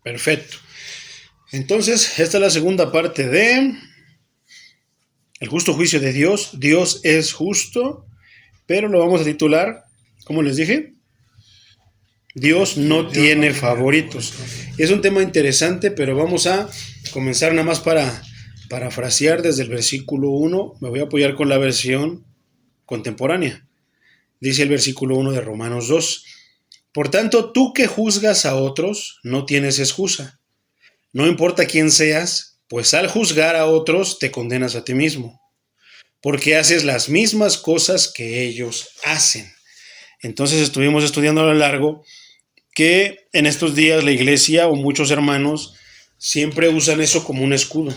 Perfecto. Entonces, esta es la segunda parte de el justo juicio de Dios. Dios es justo, pero lo vamos a titular, ¿cómo les dije? Dios no tiene favoritos. Es un tema interesante, pero vamos a comenzar nada más para parafrasear desde el versículo 1. Me voy a apoyar con la versión contemporánea. Dice el versículo 1 de Romanos 2. Por tanto, tú que juzgas a otros, no tienes excusa. No importa quién seas, pues al juzgar a otros te condenas a ti mismo, porque haces las mismas cosas que ellos hacen. Entonces estuvimos estudiando a lo largo que en estos días la iglesia o muchos hermanos siempre usan eso como un escudo.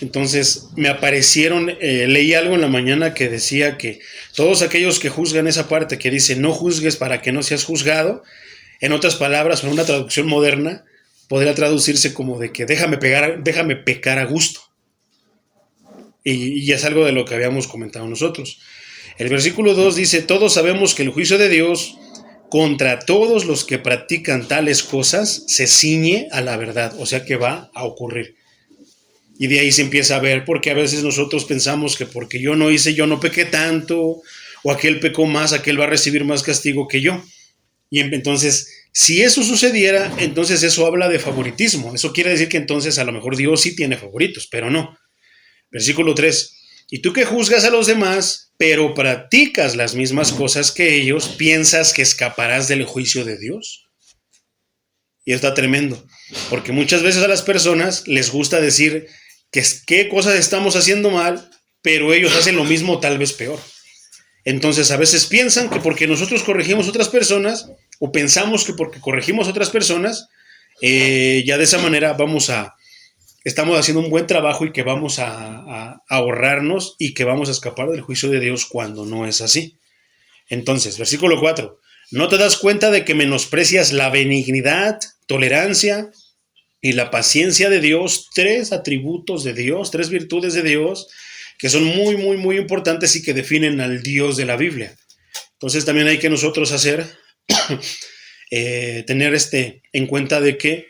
Entonces me aparecieron, leí algo en la mañana que decía que todos aquellos que juzgan esa parte que dice no juzgues para que no seas juzgado, en otras palabras, en una traducción moderna, podría traducirse como de que déjame pecar a gusto. Y es algo de lo que habíamos comentado nosotros. El versículo 2 dice, todos sabemos que el juicio de Dios contra todos los que practican tales cosas se ciñe a la verdad, o sea que va a ocurrir. Y de ahí se empieza a ver, porque a veces nosotros pensamos que porque yo no hice, yo no pequé tanto, o aquel pecó más, aquel va a recibir más castigo que yo. Y entonces, si eso sucediera, entonces eso habla de favoritismo. Eso quiere decir que entonces a lo mejor Dios sí tiene favoritos, pero no. Versículo 3. Y tú que juzgas a los demás, pero practicas las mismas cosas que ellos, ¿piensas que escaparás del juicio de Dios? Y está tremendo, porque muchas veces a las personas les gusta decir que qué cosas estamos haciendo mal, pero ellos hacen lo mismo, tal vez peor. Entonces a veces piensan que porque nosotros corregimos a otras personas, o pensamos que porque corregimos a otras personas, ya de esa manera estamos haciendo un buen trabajo y que vamos a ahorrarnos y que vamos a escapar del juicio de Dios cuando no es así. Entonces, versículo 4. ¿No te das cuenta de que menosprecias la benignidad, tolerancia y la paciencia de Dios? 3 atributos de Dios, 3 virtudes de Dios que son muy, muy, muy importantes y que definen al Dios de la Biblia. Entonces también hay que nosotros tener en cuenta de que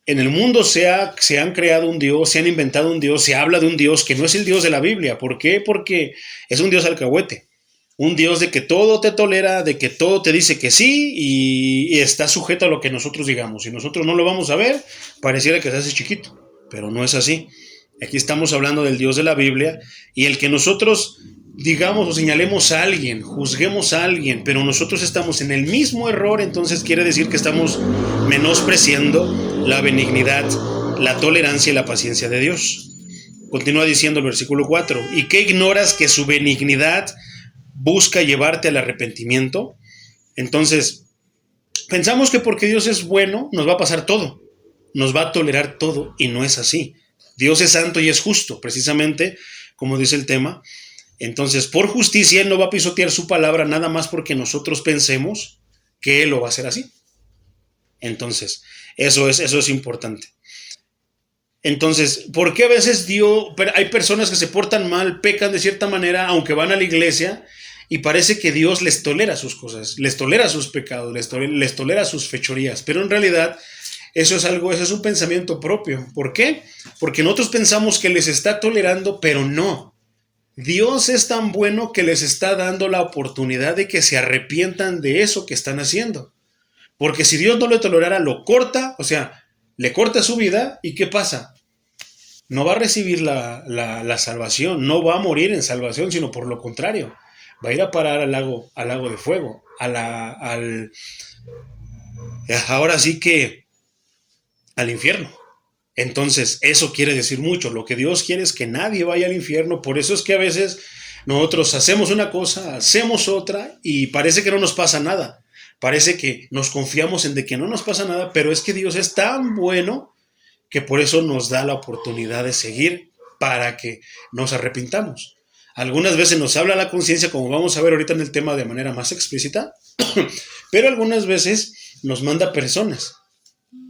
en el mundo se han creado un Dios, se han inventado un Dios, se habla de un Dios que no es el Dios de la Biblia. ¿Por qué? Porque es un Dios alcahuete. Un Dios de que todo te tolera, de que todo te dice que sí y está sujeto a lo que nosotros digamos. Si nosotros no lo vamos a ver, pareciera que se hace chiquito, pero no es así. Aquí estamos hablando del Dios de la Biblia y el que nosotros digamos o señalemos a alguien, juzguemos a alguien, pero nosotros estamos en el mismo error, entonces quiere decir que estamos menospreciando la benignidad, la tolerancia y la paciencia de Dios. Continúa diciendo el versículo 4, ¿y qué ignoras que su benignidad busca llevarte al arrepentimiento? Entonces, pensamos que porque Dios es bueno, nos va a pasar todo, nos va a tolerar todo, y no es así. Dios es santo y es justo, precisamente como dice el tema. Entonces, por justicia, Él no va a pisotear su palabra nada más porque nosotros pensemos que Él lo va a hacer así. Entonces, eso es importante. Entonces, ¿por qué a veces hay personas que se portan mal, pecan de cierta manera, aunque van a la iglesia, y parece que Dios les tolera sus cosas, les tolera sus pecados, les tolera sus fechorías, pero en realidad eso es un pensamiento propio. ¿Por qué? Porque nosotros pensamos que les está tolerando, pero no. Dios es tan bueno que les está dando la oportunidad de que se arrepientan de eso que están haciendo. Porque si Dios no le tolerara, lo corta, o sea, le corta su vida, ¿y qué pasa? No va a recibir la salvación, no va a morir en salvación, sino por lo contrario, va a ir a parar al lago de fuego, ahora sí que al infierno. Entonces, eso quiere decir mucho. Lo que Dios quiere es que nadie vaya al infierno. Por eso es que a veces nosotros hacemos una cosa, hacemos otra y parece que no nos pasa nada. Parece que nos confiamos en de que no nos pasa nada, pero es que Dios es tan bueno que por eso nos da la oportunidad de seguir para que nos arrepintamos. Algunas veces nos habla la conciencia, como vamos a ver ahorita en el tema de manera más explícita, pero algunas veces nos manda personas,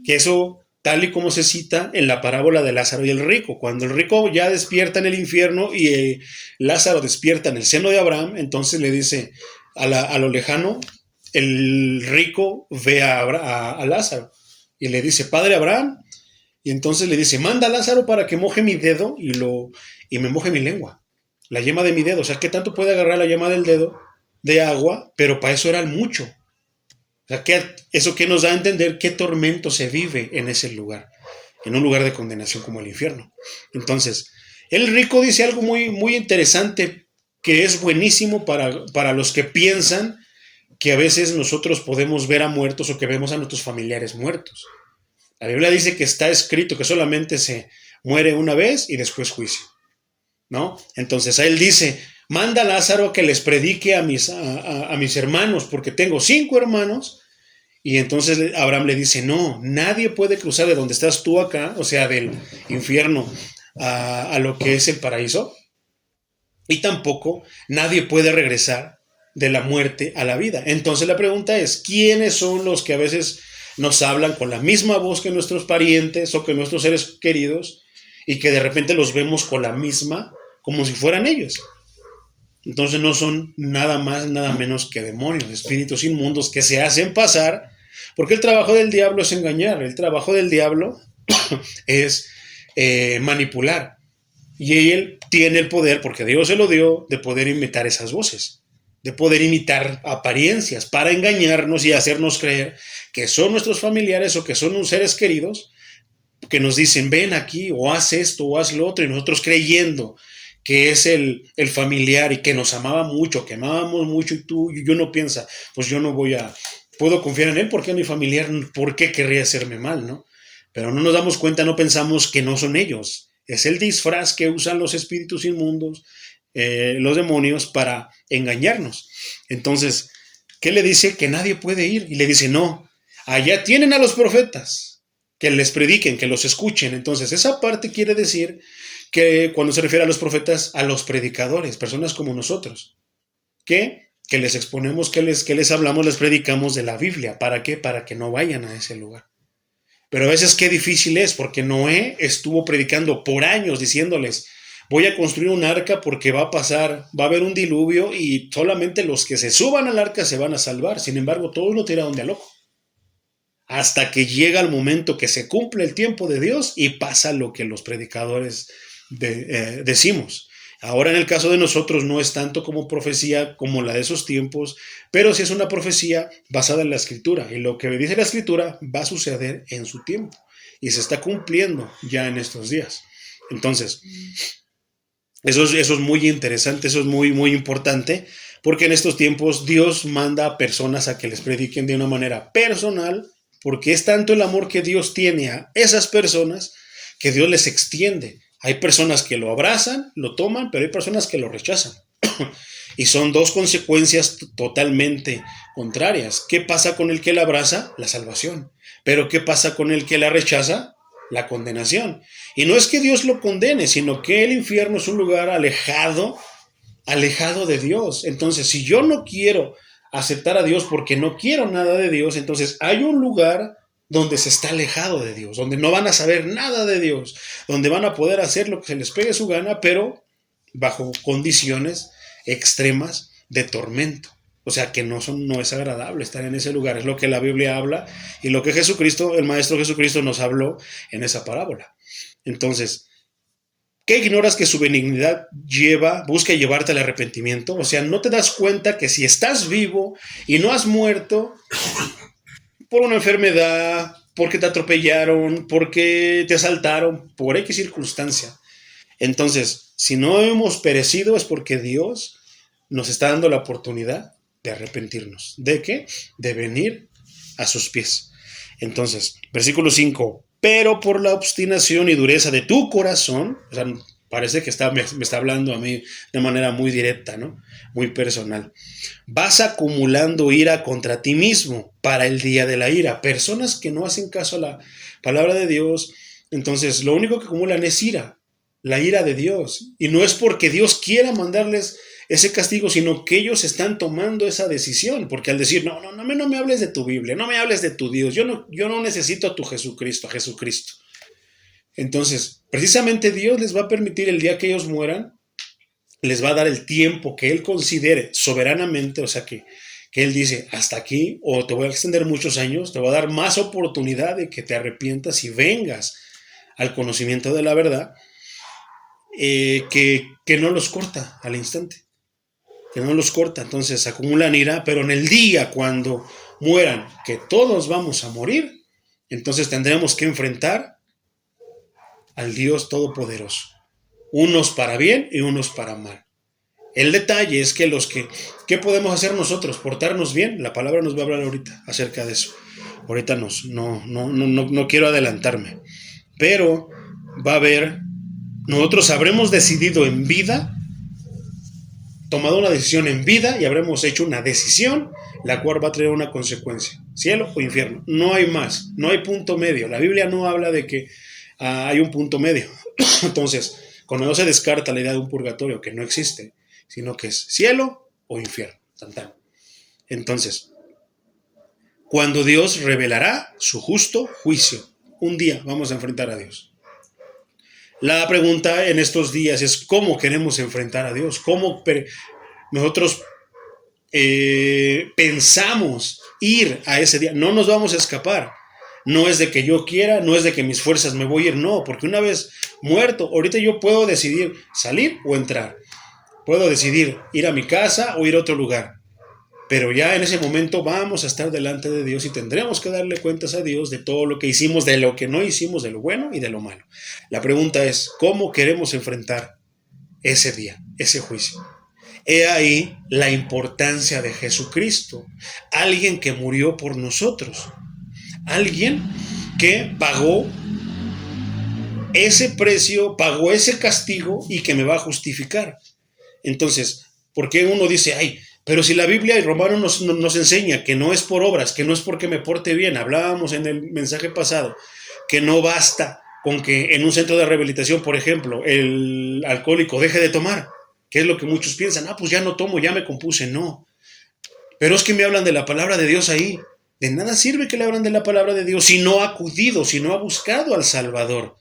que eso tal y como se cita en la parábola de Lázaro y el rico. Cuando el rico ya despierta en el infierno y Lázaro despierta en el seno de Abraham, entonces le dice a lo lejano, el rico ve a Lázaro y le dice, Padre Abraham, y entonces le dice, manda a Lázaro para que moje mi dedo y me moje mi lengua, la yema de mi dedo. O sea, ¿qué tanto puede agarrar la yema del dedo de agua? Pero para eso era mucho. O sea, ¿eso qué nos da a entender? ¿Qué tormento se vive en ese lugar? En un lugar de condenación como el infierno. Entonces, el rico dice algo muy, muy interesante que es buenísimo para los que piensan que a veces nosotros podemos ver a muertos o que vemos a nuestros familiares muertos. La Biblia dice que está escrito que solamente se muere una vez y después juicio, ¿no? Entonces él dice, manda a Lázaro que les predique a mis hermanos, porque tengo 5 hermanos. Y entonces Abraham le dice, no, nadie puede cruzar de donde estás tú acá, o sea, del infierno a lo que es el paraíso, y tampoco nadie puede regresar de la muerte a la vida. Entonces la pregunta es, ¿quiénes son los que a veces nos hablan con la misma voz que nuestros parientes o que nuestros seres queridos y que de repente los vemos con la misma, como si fueran ellos? Entonces no son nada más, nada menos que demonios, espíritus inmundos que se hacen pasar, porque el trabajo del diablo es engañar, el trabajo del diablo es manipular. Y él tiene el poder, porque Dios se lo dio, de poder imitar esas voces, de poder imitar apariencias para engañarnos y hacernos creer que son nuestros familiares o que son unos seres queridos que nos dicen, ven aquí, o haz esto, o haz lo otro, y nosotros creyendo que es el familiar y que nos amaba mucho, que amábamos mucho, y yo no piensa, pues yo no puedo confiar en él porque es mi familiar, ¿por qué querría hacerme mal, no? Pero no nos damos cuenta, no pensamos que no son ellos. Es el disfraz que usan los espíritus inmundos, los demonios, para engañarnos. Entonces, ¿qué le dice? Que nadie puede ir. Y le dice, no, allá tienen a los profetas, que les prediquen, que los escuchen. Entonces, esa parte quiere decir que cuando se refiere a los profetas, a los predicadores, personas como nosotros, que les exponemos, que les hablamos, les predicamos de la Biblia. ¿Para qué? Para que no vayan a ese lugar. Pero a veces qué difícil es, porque Noé estuvo predicando por años diciéndoles, voy a construir un arca porque va a haber un diluvio y solamente los que se suban al arca se van a salvar. Sin embargo, todos lo tiraron de a loco. Hasta que llega el momento que se cumple el tiempo de Dios y pasa lo que los predicadores decimos. Ahora en el caso de nosotros no es tanto como profecía como la de esos tiempos, pero sí es una profecía basada en la Escritura. Y lo que dice la Escritura va a suceder en su tiempo. Y se está cumpliendo ya en estos días. Entonces, eso es muy interesante, eso es muy, muy importante, porque en estos tiempos Dios manda a personas a que les prediquen de una manera personal, porque es tanto el amor que Dios tiene a esas personas que Dios les extiende. Hay personas que lo abrazan, lo toman, pero hay personas que lo rechazan. Y son dos consecuencias totalmente contrarias. ¿Qué pasa con el que la abraza? La salvación. Pero ¿qué pasa con el que la rechaza? La condenación. Y no es que Dios lo condene, sino que el infierno es un lugar alejado de Dios. Entonces, si yo no quiero aceptar a Dios porque no quiero nada de Dios, entonces hay un lugar donde se está alejado de Dios, donde no van a saber nada de Dios, donde van a poder hacer lo que se les pegue su gana, pero bajo condiciones extremas de tormento. O sea que no es agradable estar en ese lugar. Es lo que la Biblia habla y lo que Jesucristo, el Maestro Jesucristo, nos habló en esa parábola. Entonces, ¿qué ignoras que su benignidad busca llevarte al arrepentimiento? O sea, no te das cuenta que si estás vivo y no has muerto por una enfermedad, porque te atropellaron, porque te asaltaron, por X circunstancia. Entonces, si no hemos perecido es porque Dios nos está dando la oportunidad de arrepentirnos. ¿De qué? De venir a sus pies. Entonces, versículo 5. Pero por la obstinación y dureza de tu corazón, o sea, parece que me está hablando a mí de manera muy directa, ¿no? Muy personal. Vas acumulando ira contra ti mismo para el día de la ira. Personas que no hacen caso a la palabra de Dios, entonces lo único que acumulan es ira, la ira de Dios. Y no es porque Dios quiera mandarles ese castigo, sino que ellos están tomando esa decisión, porque al decir, no me hables de tu Biblia, no me hables de tu Dios, yo no necesito a tu Jesucristo, a Jesucristo. Entonces, precisamente Dios les va a permitir el día que ellos mueran, les va a dar el tiempo que Él considere soberanamente, o sea, que que Él dice, hasta aquí, o te voy a extender muchos años, te voy a dar más oportunidad de que te arrepientas y vengas al conocimiento de la verdad, que no los corta al instante, que no los corta. Entonces acumulan ira, pero en el día cuando mueran, que todos vamos a morir, entonces tendremos que enfrentar al Dios Todopoderoso, unos para bien y unos para mal. El detalle es que ¿qué podemos hacer nosotros? Portarnos bien. La palabra nos va a hablar ahorita acerca de eso. Ahorita no quiero adelantarme, pero va a haber, nosotros habremos decidido en vida, tomado una decisión en vida y habremos hecho una decisión la cual va a traer una consecuencia, cielo o infierno. No hay más, no hay punto medio. La Biblia no habla de que hay un punto medio. Entonces, cuando no se descarta la idea de un purgatorio, que no existe, sino que es cielo o infierno. Entonces, cuando Dios revelará su justo juicio, un día vamos a enfrentar a Dios. La pregunta en estos días es cómo queremos enfrentar a Dios, cómo nosotros pensamos ir a ese día. No nos vamos a escapar. No es de que yo quiera, no es de que mis fuerzas me voy a ir, no, porque una vez muerto, ahorita yo puedo decidir salir o entrar. Puedo decidir ir a mi casa o ir a otro lugar. Pero ya en ese momento vamos a estar delante de Dios y tendremos que darle cuentas a Dios de todo lo que hicimos, de lo que no hicimos, de lo bueno y de lo malo. La pregunta es, ¿cómo queremos enfrentar ese día, ese juicio? He ahí la importancia de Jesucristo, alguien que murió por nosotros, alguien que pagó ese precio, pagó ese castigo y que me va a justificar. Entonces, ¿por qué uno dice, ay, pero si la Biblia y Romanos nos enseña que no es por obras, que no es porque me porte bien? Hablábamos en el mensaje pasado que no basta con que en un centro de rehabilitación, por ejemplo, el alcohólico deje de tomar, que es lo que muchos piensan, pues ya no tomo, ya me compuse. No, pero es que me hablan de la palabra de Dios ahí. De nada sirve que le hablan de la palabra de Dios si no ha acudido, si no ha buscado al Salvador,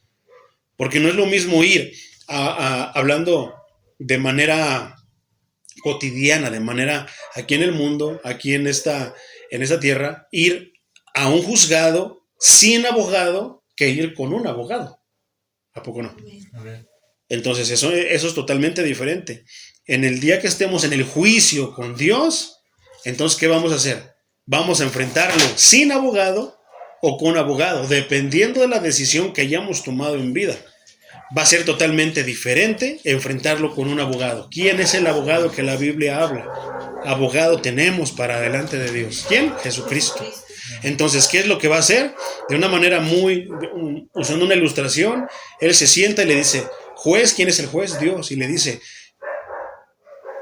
porque no es lo mismo ir hablando de manera cotidiana, de manera aquí en el mundo, aquí en esta tierra, ir a un juzgado sin abogado que ir con un abogado. ¿A poco no? Entonces eso es totalmente diferente. En el día que estemos en el juicio con Dios, entonces ¿qué vamos a hacer? Vamos a enfrentarlo sin abogado o con abogado, dependiendo de la decisión que hayamos tomado en vida. Va a ser totalmente diferente enfrentarlo con un abogado. ¿Quién es el abogado que la Biblia habla? Abogado tenemos para delante de Dios. ¿Quién? Jesucristo. Entonces, ¿qué es lo que va a hacer? De una manera usando una ilustración, Él se sienta y le dice, juez, ¿quién es el juez? Dios. Y le dice,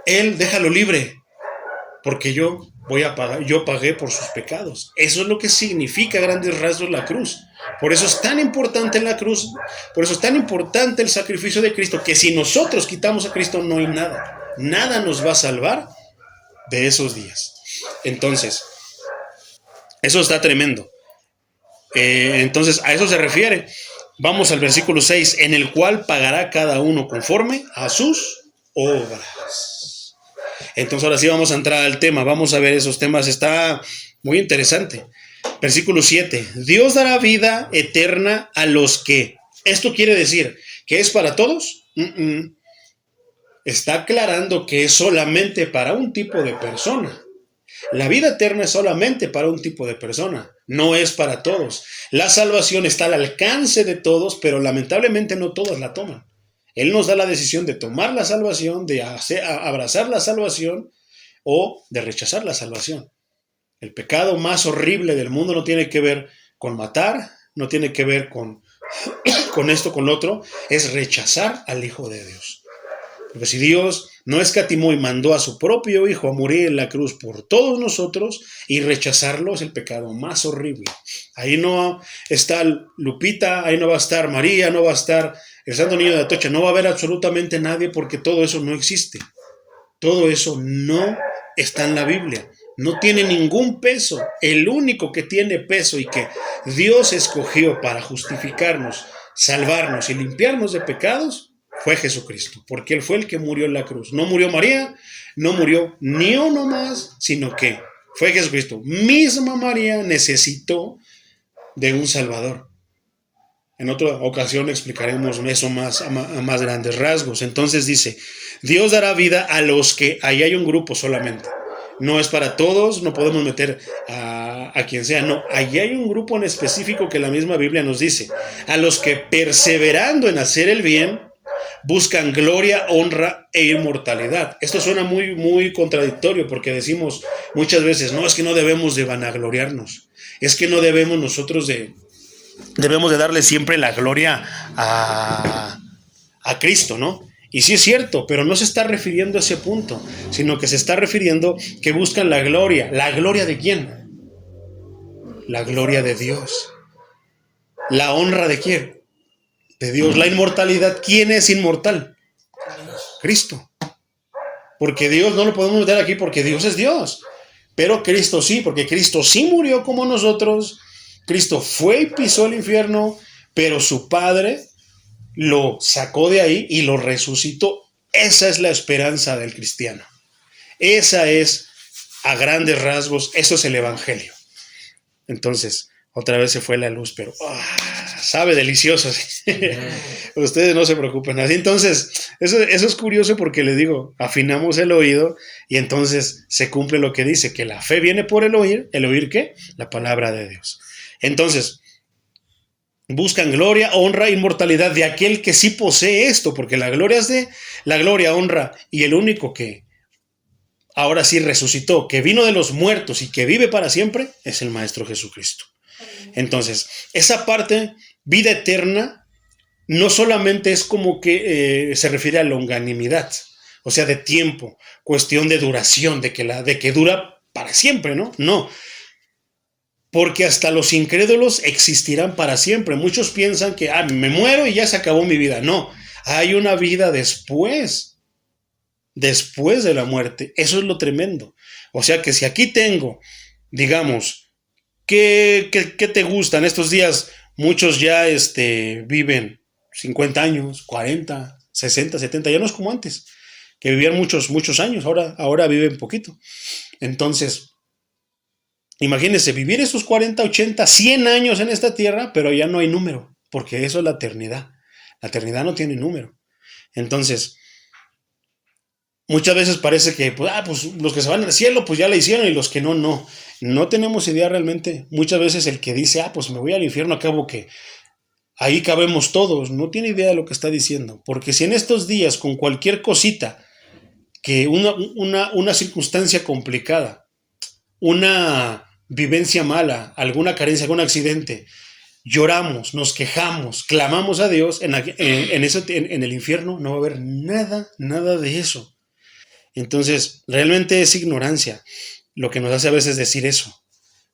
Él déjalo libre, porque yo voy a pagar, yo pagué por sus pecados. Eso es lo que significa a grandes rasgos la cruz. Por eso es tan importante la cruz, por eso es tan importante el sacrificio de Cristo, que si nosotros quitamos a Cristo no hay nada. Nada nos va a salvar de esos días. Entonces, eso está tremendo. Entonces, a eso se refiere. Vamos al versículo 6, en el cual pagará cada uno conforme a sus obras. Entonces, ahora sí vamos a entrar al tema. Vamos a ver esos temas. Está muy interesante. Versículo 7. Dios dará vida eterna a los que. ¿Esto quiere decir que es para todos? Está aclarando que es solamente para un tipo de persona. La vida eterna es solamente para un tipo de persona. No es para todos. La salvación está al alcance de todos, pero lamentablemente no todos la toman. Él nos da la decisión de tomar la salvación, de abrazar la salvación o de rechazar la salvación. El pecado más horrible del mundo no tiene que ver con matar, no tiene que ver con esto, con lo otro, es rechazar al Hijo de Dios. Porque si Dios no escatimó y mandó a su propio Hijo a morir en la cruz por todos nosotros, y rechazarlo es el pecado más horrible. Ahí no está Lupita, ahí no va a estar María, no va a estar el Santo Niño de Atocha, no va a haber absolutamente nadie, porque todo eso no existe. Todo eso no está en la Biblia. No tiene ningún peso. El único que tiene peso y que Dios escogió para justificarnos, salvarnos y limpiarnos de pecados fue Jesucristo, porque Él fue el que murió en la cruz. No murió María, no murió ni uno más, sino que fue Jesucristo. Misma María necesitó de un Salvador. En otra ocasión explicaremos eso a más grandes rasgos. Entonces dice, Dios dará vida a los que, ahí hay un grupo solamente. No es para todos, no podemos meter a quien sea, no. Ahí hay un grupo en específico que la misma Biblia nos dice. A los que perseverando en hacer el bien, buscan gloria, honra e inmortalidad. Esto suena muy, muy contradictorio porque decimos muchas veces, no, es que no debemos de vanagloriarnos. Es que no debemos nosotros debemos de darle siempre la gloria a Cristo, ¿no? Y sí es cierto, pero no se está refiriendo a ese punto, sino que se está refiriendo que buscan la gloria. ¿La gloria de quién? La gloria de Dios. ¿La honra de quién? De Dios. La inmortalidad. ¿Quién es inmortal? Cristo. Porque Dios no lo podemos meter aquí porque Dios es Dios. Pero Cristo sí, porque Cristo sí murió como nosotros. Cristo fue y pisó el infierno, pero su Padre lo sacó de ahí y lo resucitó. Esa es la esperanza del cristiano. Esa es, a grandes rasgos, eso es el Evangelio. Entonces, otra vez se fue la luz, pero sabe delicioso. ¿Sí? Ustedes no se preocupen. Así entonces, eso es curioso porque les digo, afinamos el oído y entonces se cumple lo que dice, que la fe viene por el oír ¿qué? La palabra de Dios. Entonces, buscan gloria, honra, inmortalidad de aquel que sí posee esto, porque la gloria es de la gloria, honra, y el único que ahora sí resucitó, que vino de los muertos y que vive para siempre, es el Maestro Jesucristo. Entonces, esa parte, vida eterna, no solamente es como que se refiere a longanimidad, o sea, de tiempo, cuestión de duración, de que dura para siempre, ¿no? No. Porque hasta los incrédulos existirán para siempre. Muchos piensan que me muero y ya se acabó mi vida. No, hay una vida después de la muerte. Eso es lo tremendo. O sea que si aquí tengo, digamos, ¿qué te gustan? Estos días muchos ya viven 50 años, 40, 60, 70, ya no es como antes, que vivían muchos, muchos años, ahora viven poquito. Entonces, imagínense vivir esos 40, 80, 100 años en esta tierra, pero ya no hay número, porque eso es la eternidad. La eternidad no tiene número. Entonces, muchas veces parece que pues los que se van al cielo, pues ya la hicieron y los que no, no. No tenemos idea realmente. Muchas veces el que dice, pues me voy al infierno, acabo que ahí cabemos todos. No tiene idea de lo que está diciendo. Porque si en estos días, con cualquier cosita, que una circunstancia complicada, una vivencia mala, alguna carencia, algún accidente, lloramos, nos quejamos, clamamos a Dios, en el infierno no va a haber nada de eso. Entonces, realmente es ignorancia lo que nos hace a veces decir eso.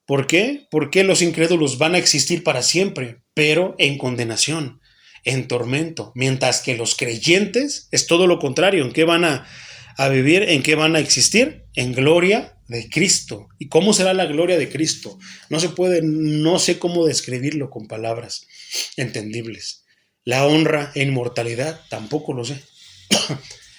¿Por qué? Porque los incrédulos van a existir para siempre, pero en condenación, en tormento, mientras que los creyentes es todo lo contrario. ¿En qué van a vivir? ¿En qué van a existir? En gloria de Cristo. ¿Y cómo será la gloria de Cristo? No se puede, no sé cómo describirlo con palabras entendibles. La honra e inmortalidad, tampoco lo sé.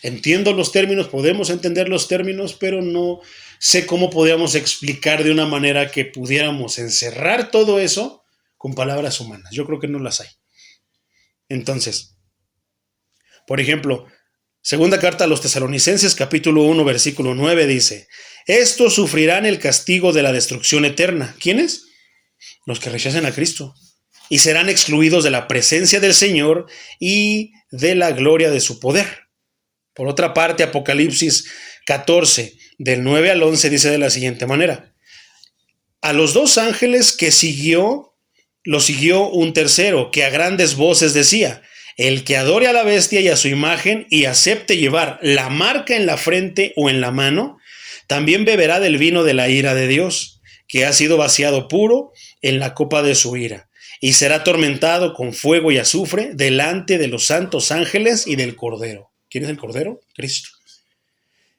Entiendo los términos, podemos entender los términos, pero no sé cómo podríamos explicar de una manera que pudiéramos encerrar todo eso con palabras humanas. Yo creo que no las hay. Entonces, por ejemplo, segunda carta a los Tesalonicenses, capítulo 1, versículo 9 dice, estos sufrirán el castigo de la destrucción eterna. ¿Quiénes? Los que rechacen a Cristo. Y serán excluidos de la presencia del Señor y de la gloria de su poder. Por otra parte, Apocalipsis 14, del 9 al 11, dice de la siguiente manera. A los dos ángeles que lo siguió un tercero, que a grandes voces decía, el que adore a la bestia y a su imagen y acepte llevar la marca en la frente o en la mano, también beberá del vino de la ira de Dios, que ha sido vaciado puro en la copa de su ira, y será atormentado con fuego y azufre delante de los santos ángeles y del Cordero. ¿Quién es el Cordero? Cristo.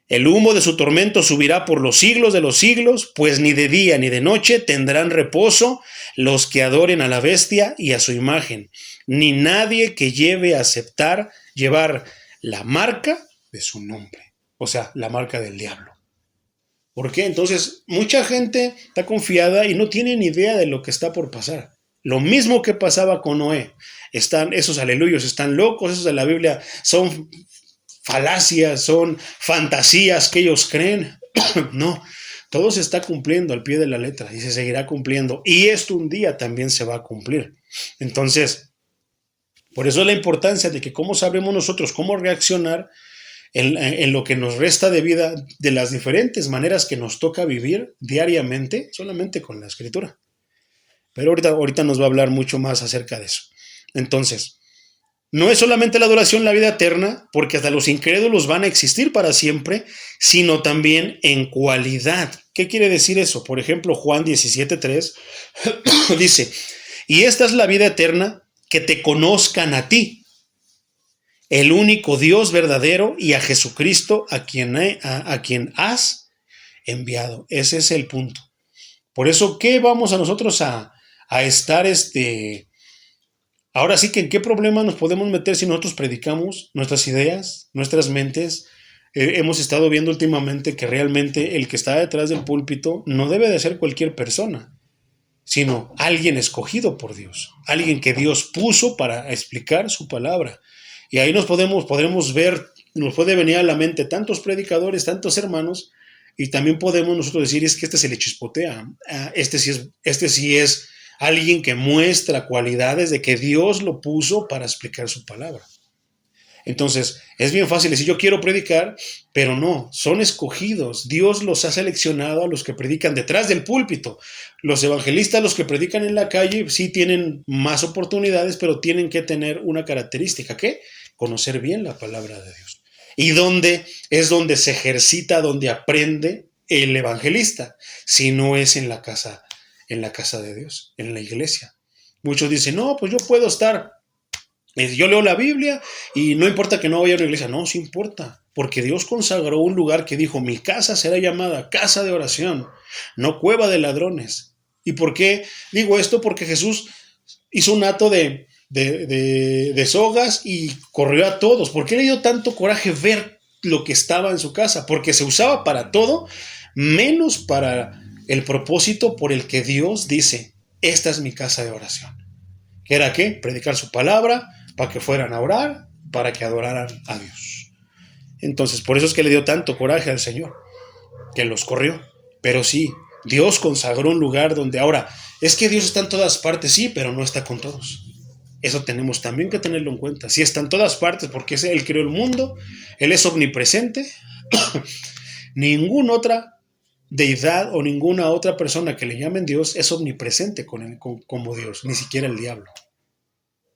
El humo de su tormento subirá por los siglos de los siglos, pues ni de día ni de noche tendrán reposo los que adoren a la bestia y a su imagen, ni nadie que llevar la marca de su nombre, o sea, la marca del diablo. ¿Por qué? Entonces, mucha gente está confiada y no tiene ni idea de lo que está por pasar. Lo mismo que pasaba con Noé. Esos aleluyos están locos, esos de la Biblia son falacias, son fantasías que ellos creen. No, todo se está cumpliendo al pie de la letra y se seguirá cumpliendo. Y esto un día también se va a cumplir. Entonces, por eso es la importancia de que cómo sabremos nosotros cómo reaccionar en lo que nos resta de vida, de las diferentes maneras que nos toca vivir diariamente, solamente con la escritura. Pero ahorita nos va a hablar mucho más acerca de eso. Entonces, no es solamente la adoración la vida eterna, porque hasta los incrédulos van a existir para siempre, sino también en cualidad. ¿Qué quiere decir eso? Por ejemplo, Juan 17:3 dice, y esta es la vida eterna, que te conozcan a ti, el único Dios verdadero, y a Jesucristo a quien has enviado. Ese es el punto. Por eso, ¿qué vamos a nosotros a estar ahora sí que en qué problema nos podemos meter si nosotros predicamos nuestras ideas, nuestras mentes? Hemos estado viendo últimamente que realmente el que está detrás del púlpito no debe de ser cualquier persona, sino alguien escogido por Dios, alguien que Dios puso para explicar su palabra. Y ahí podremos ver, nos puede venir a la mente tantos predicadores, tantos hermanos, y también podemos nosotros decir, es que este se le chispotea, este sí es alguien que muestra cualidades de que Dios lo puso para explicar su palabra. Entonces, es bien fácil decir, yo quiero predicar, pero no, son escogidos. Dios los ha seleccionado a los que predican detrás del púlpito. Los evangelistas, los que predican en la calle, sí tienen más oportunidades, pero tienen que tener una característica, ¿qué? Conocer bien la palabra de Dios. Y donde se ejercita, donde aprende el evangelista, si no es en la casa de Dios, en la iglesia. Muchos dicen, no, pues yo puedo estar, yo leo la Biblia y no importa que no vaya a una iglesia. No, sí importa, porque Dios consagró un lugar que dijo, mi casa será llamada casa de oración, no cueva de ladrones. ¿Y por qué digo esto? Porque Jesús hizo un acto de sogas y corrió a todos. ¿Por qué le dio tanto coraje ver lo que estaba en su casa? Porque se usaba para todo, menos para el propósito por el que Dios dice, esta es mi casa de oración. ¿Qué era qué? Predicar su palabra, para que fueran a orar, para que adoraran a Dios. Entonces, por eso es que le dio tanto coraje al Señor, que los corrió. Pero sí, Dios consagró un lugar donde ahora, es que Dios está en todas partes, sí, pero no está con todos. Eso tenemos también que tenerlo en cuenta. Sí está en todas partes porque Él creó el mundo, Él es omnipresente. Ninguna otra deidad o ninguna otra persona que le llamen Dios es omnipresente como Dios, ni siquiera el diablo.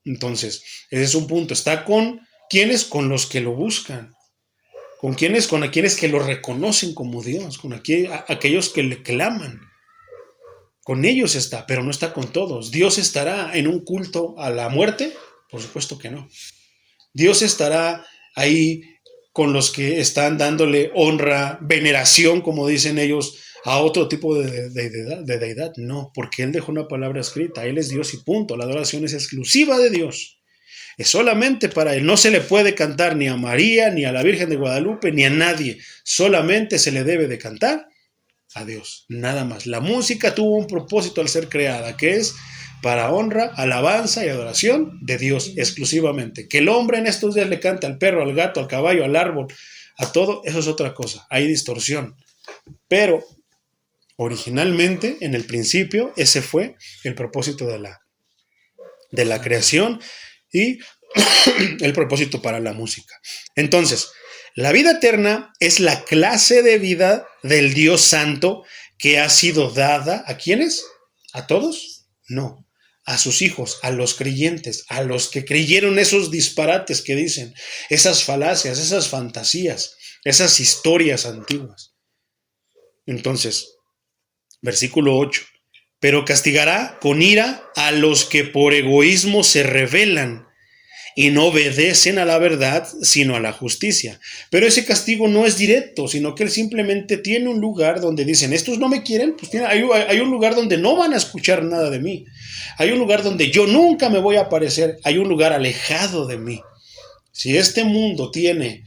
Entonces, ese es un punto. Está con ¿quiénes? Con los que lo buscan. ¿Con quiénes? Con aquellos que lo reconocen como Dios, con aquellos que le claman. Con ellos está, pero no está con todos. ¿Dios estará en un culto a la muerte? Por supuesto que no. Dios estará ahí con los que están dándole honra, veneración, como dicen ellos, a otro tipo de deidad. No, porque Él dejó una palabra escrita. Él es Dios y punto. La adoración es exclusiva de Dios. Es solamente para Él. No se le puede cantar ni a María, ni a la Virgen de Guadalupe, ni a nadie. Solamente se le debe de cantar a Dios, nada más. La música tuvo un propósito al ser creada, que es para honra, alabanza y adoración de Dios exclusivamente. Que el hombre en estos días le cante al perro, al gato, al caballo, al árbol, a todo, eso es otra cosa. Hay distorsión. Pero originalmente, en el principio, ese fue el propósito de la creación y el propósito para la música. Entonces, la vida eterna es la clase de vida del Dios Santo que ha sido dada ¿a quiénes? ¿A todos? No, a sus hijos, a los creyentes, a los que creyeron esos disparates que dicen, esas falacias, esas fantasías, esas historias antiguas. Entonces, versículo 8, pero castigará con ira a los que por egoísmo se rebelan y no obedecen a la verdad, sino a la justicia. Pero ese castigo no es directo, sino que Él simplemente tiene un lugar donde dicen, estos no me quieren, pues hay un lugar donde no van a escuchar nada de mí. Hay un lugar donde yo nunca me voy a aparecer. Hay un lugar alejado de mí. Si este mundo tiene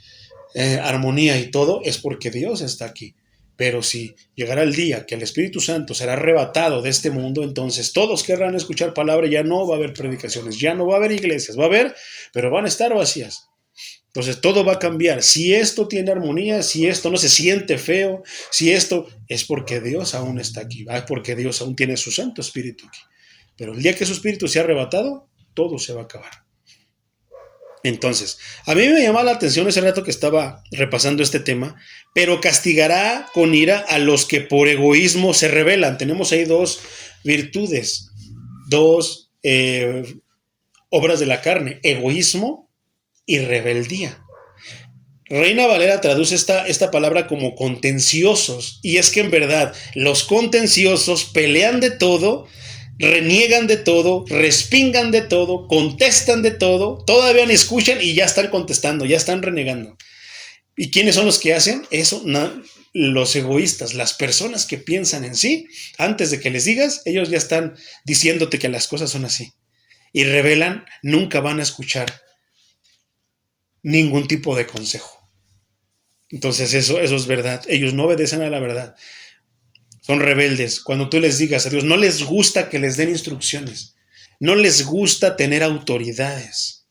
armonía y todo, es porque Dios está aquí. Pero si llegará el día que el Espíritu Santo será arrebatado de este mundo, entonces todos querrán escuchar palabra, ya no va a haber predicaciones, ya no va a haber iglesias, va a haber, pero van a estar vacías. Entonces todo va a cambiar. Si esto tiene armonía, si esto no se siente feo, si esto es porque Dios aún está aquí, es porque Dios aún tiene su Santo Espíritu aquí. Pero el día que su Espíritu sea arrebatado, todo se va a acabar. Entonces, a mí me llamaba la atención ese rato que estaba repasando este tema, pero castigará con ira a los que por egoísmo se rebelan. Tenemos ahí dos virtudes, dos obras de la carne, egoísmo y rebeldía. Reina Valera traduce esta palabra como contenciosos, y es que en verdad los contenciosos pelean de todo, reniegan de todo, respingan de todo, contestan de todo, todavía ni escuchan y ya están contestando, ya están renegando. ¿Y quiénes son los que hacen eso? No, los egoístas, las personas que piensan en sí, antes de que les digas, ellos ya están diciéndote que las cosas son así. Y revelan, nunca van a escuchar ningún tipo de consejo. Entonces eso es verdad. Ellos no obedecen a la verdad. Son rebeldes. Cuando tú les digas a Dios, no les gusta que les den instrucciones. No les gusta tener autoridades.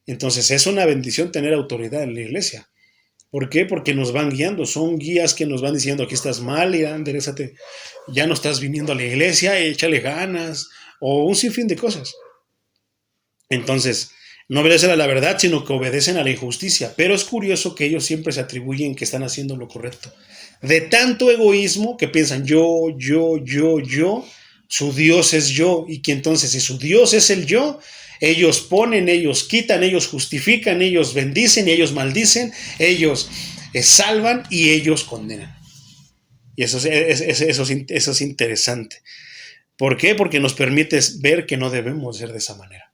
Entonces es una bendición tener autoridad en la iglesia. ¿Por qué? Porque nos van guiando. Son guías que nos van diciendo, aquí estás mal, ya enderezate. Ya no estás viniendo a la iglesia, échale ganas. O un sinfín de cosas. Entonces, no obedecen a la verdad, sino que obedecen a la injusticia. Pero es curioso que ellos siempre se atribuyen que están haciendo lo correcto. De tanto egoísmo que piensan yo, su Dios es yo. Y que entonces, si su Dios es el yo, ellos ponen, ellos quitan, ellos justifican, ellos bendicen y ellos maldicen, ellos salvan y ellos condenan. Y eso es interesante. ¿Por qué? Porque nos permite ver que no debemos ser de esa manera.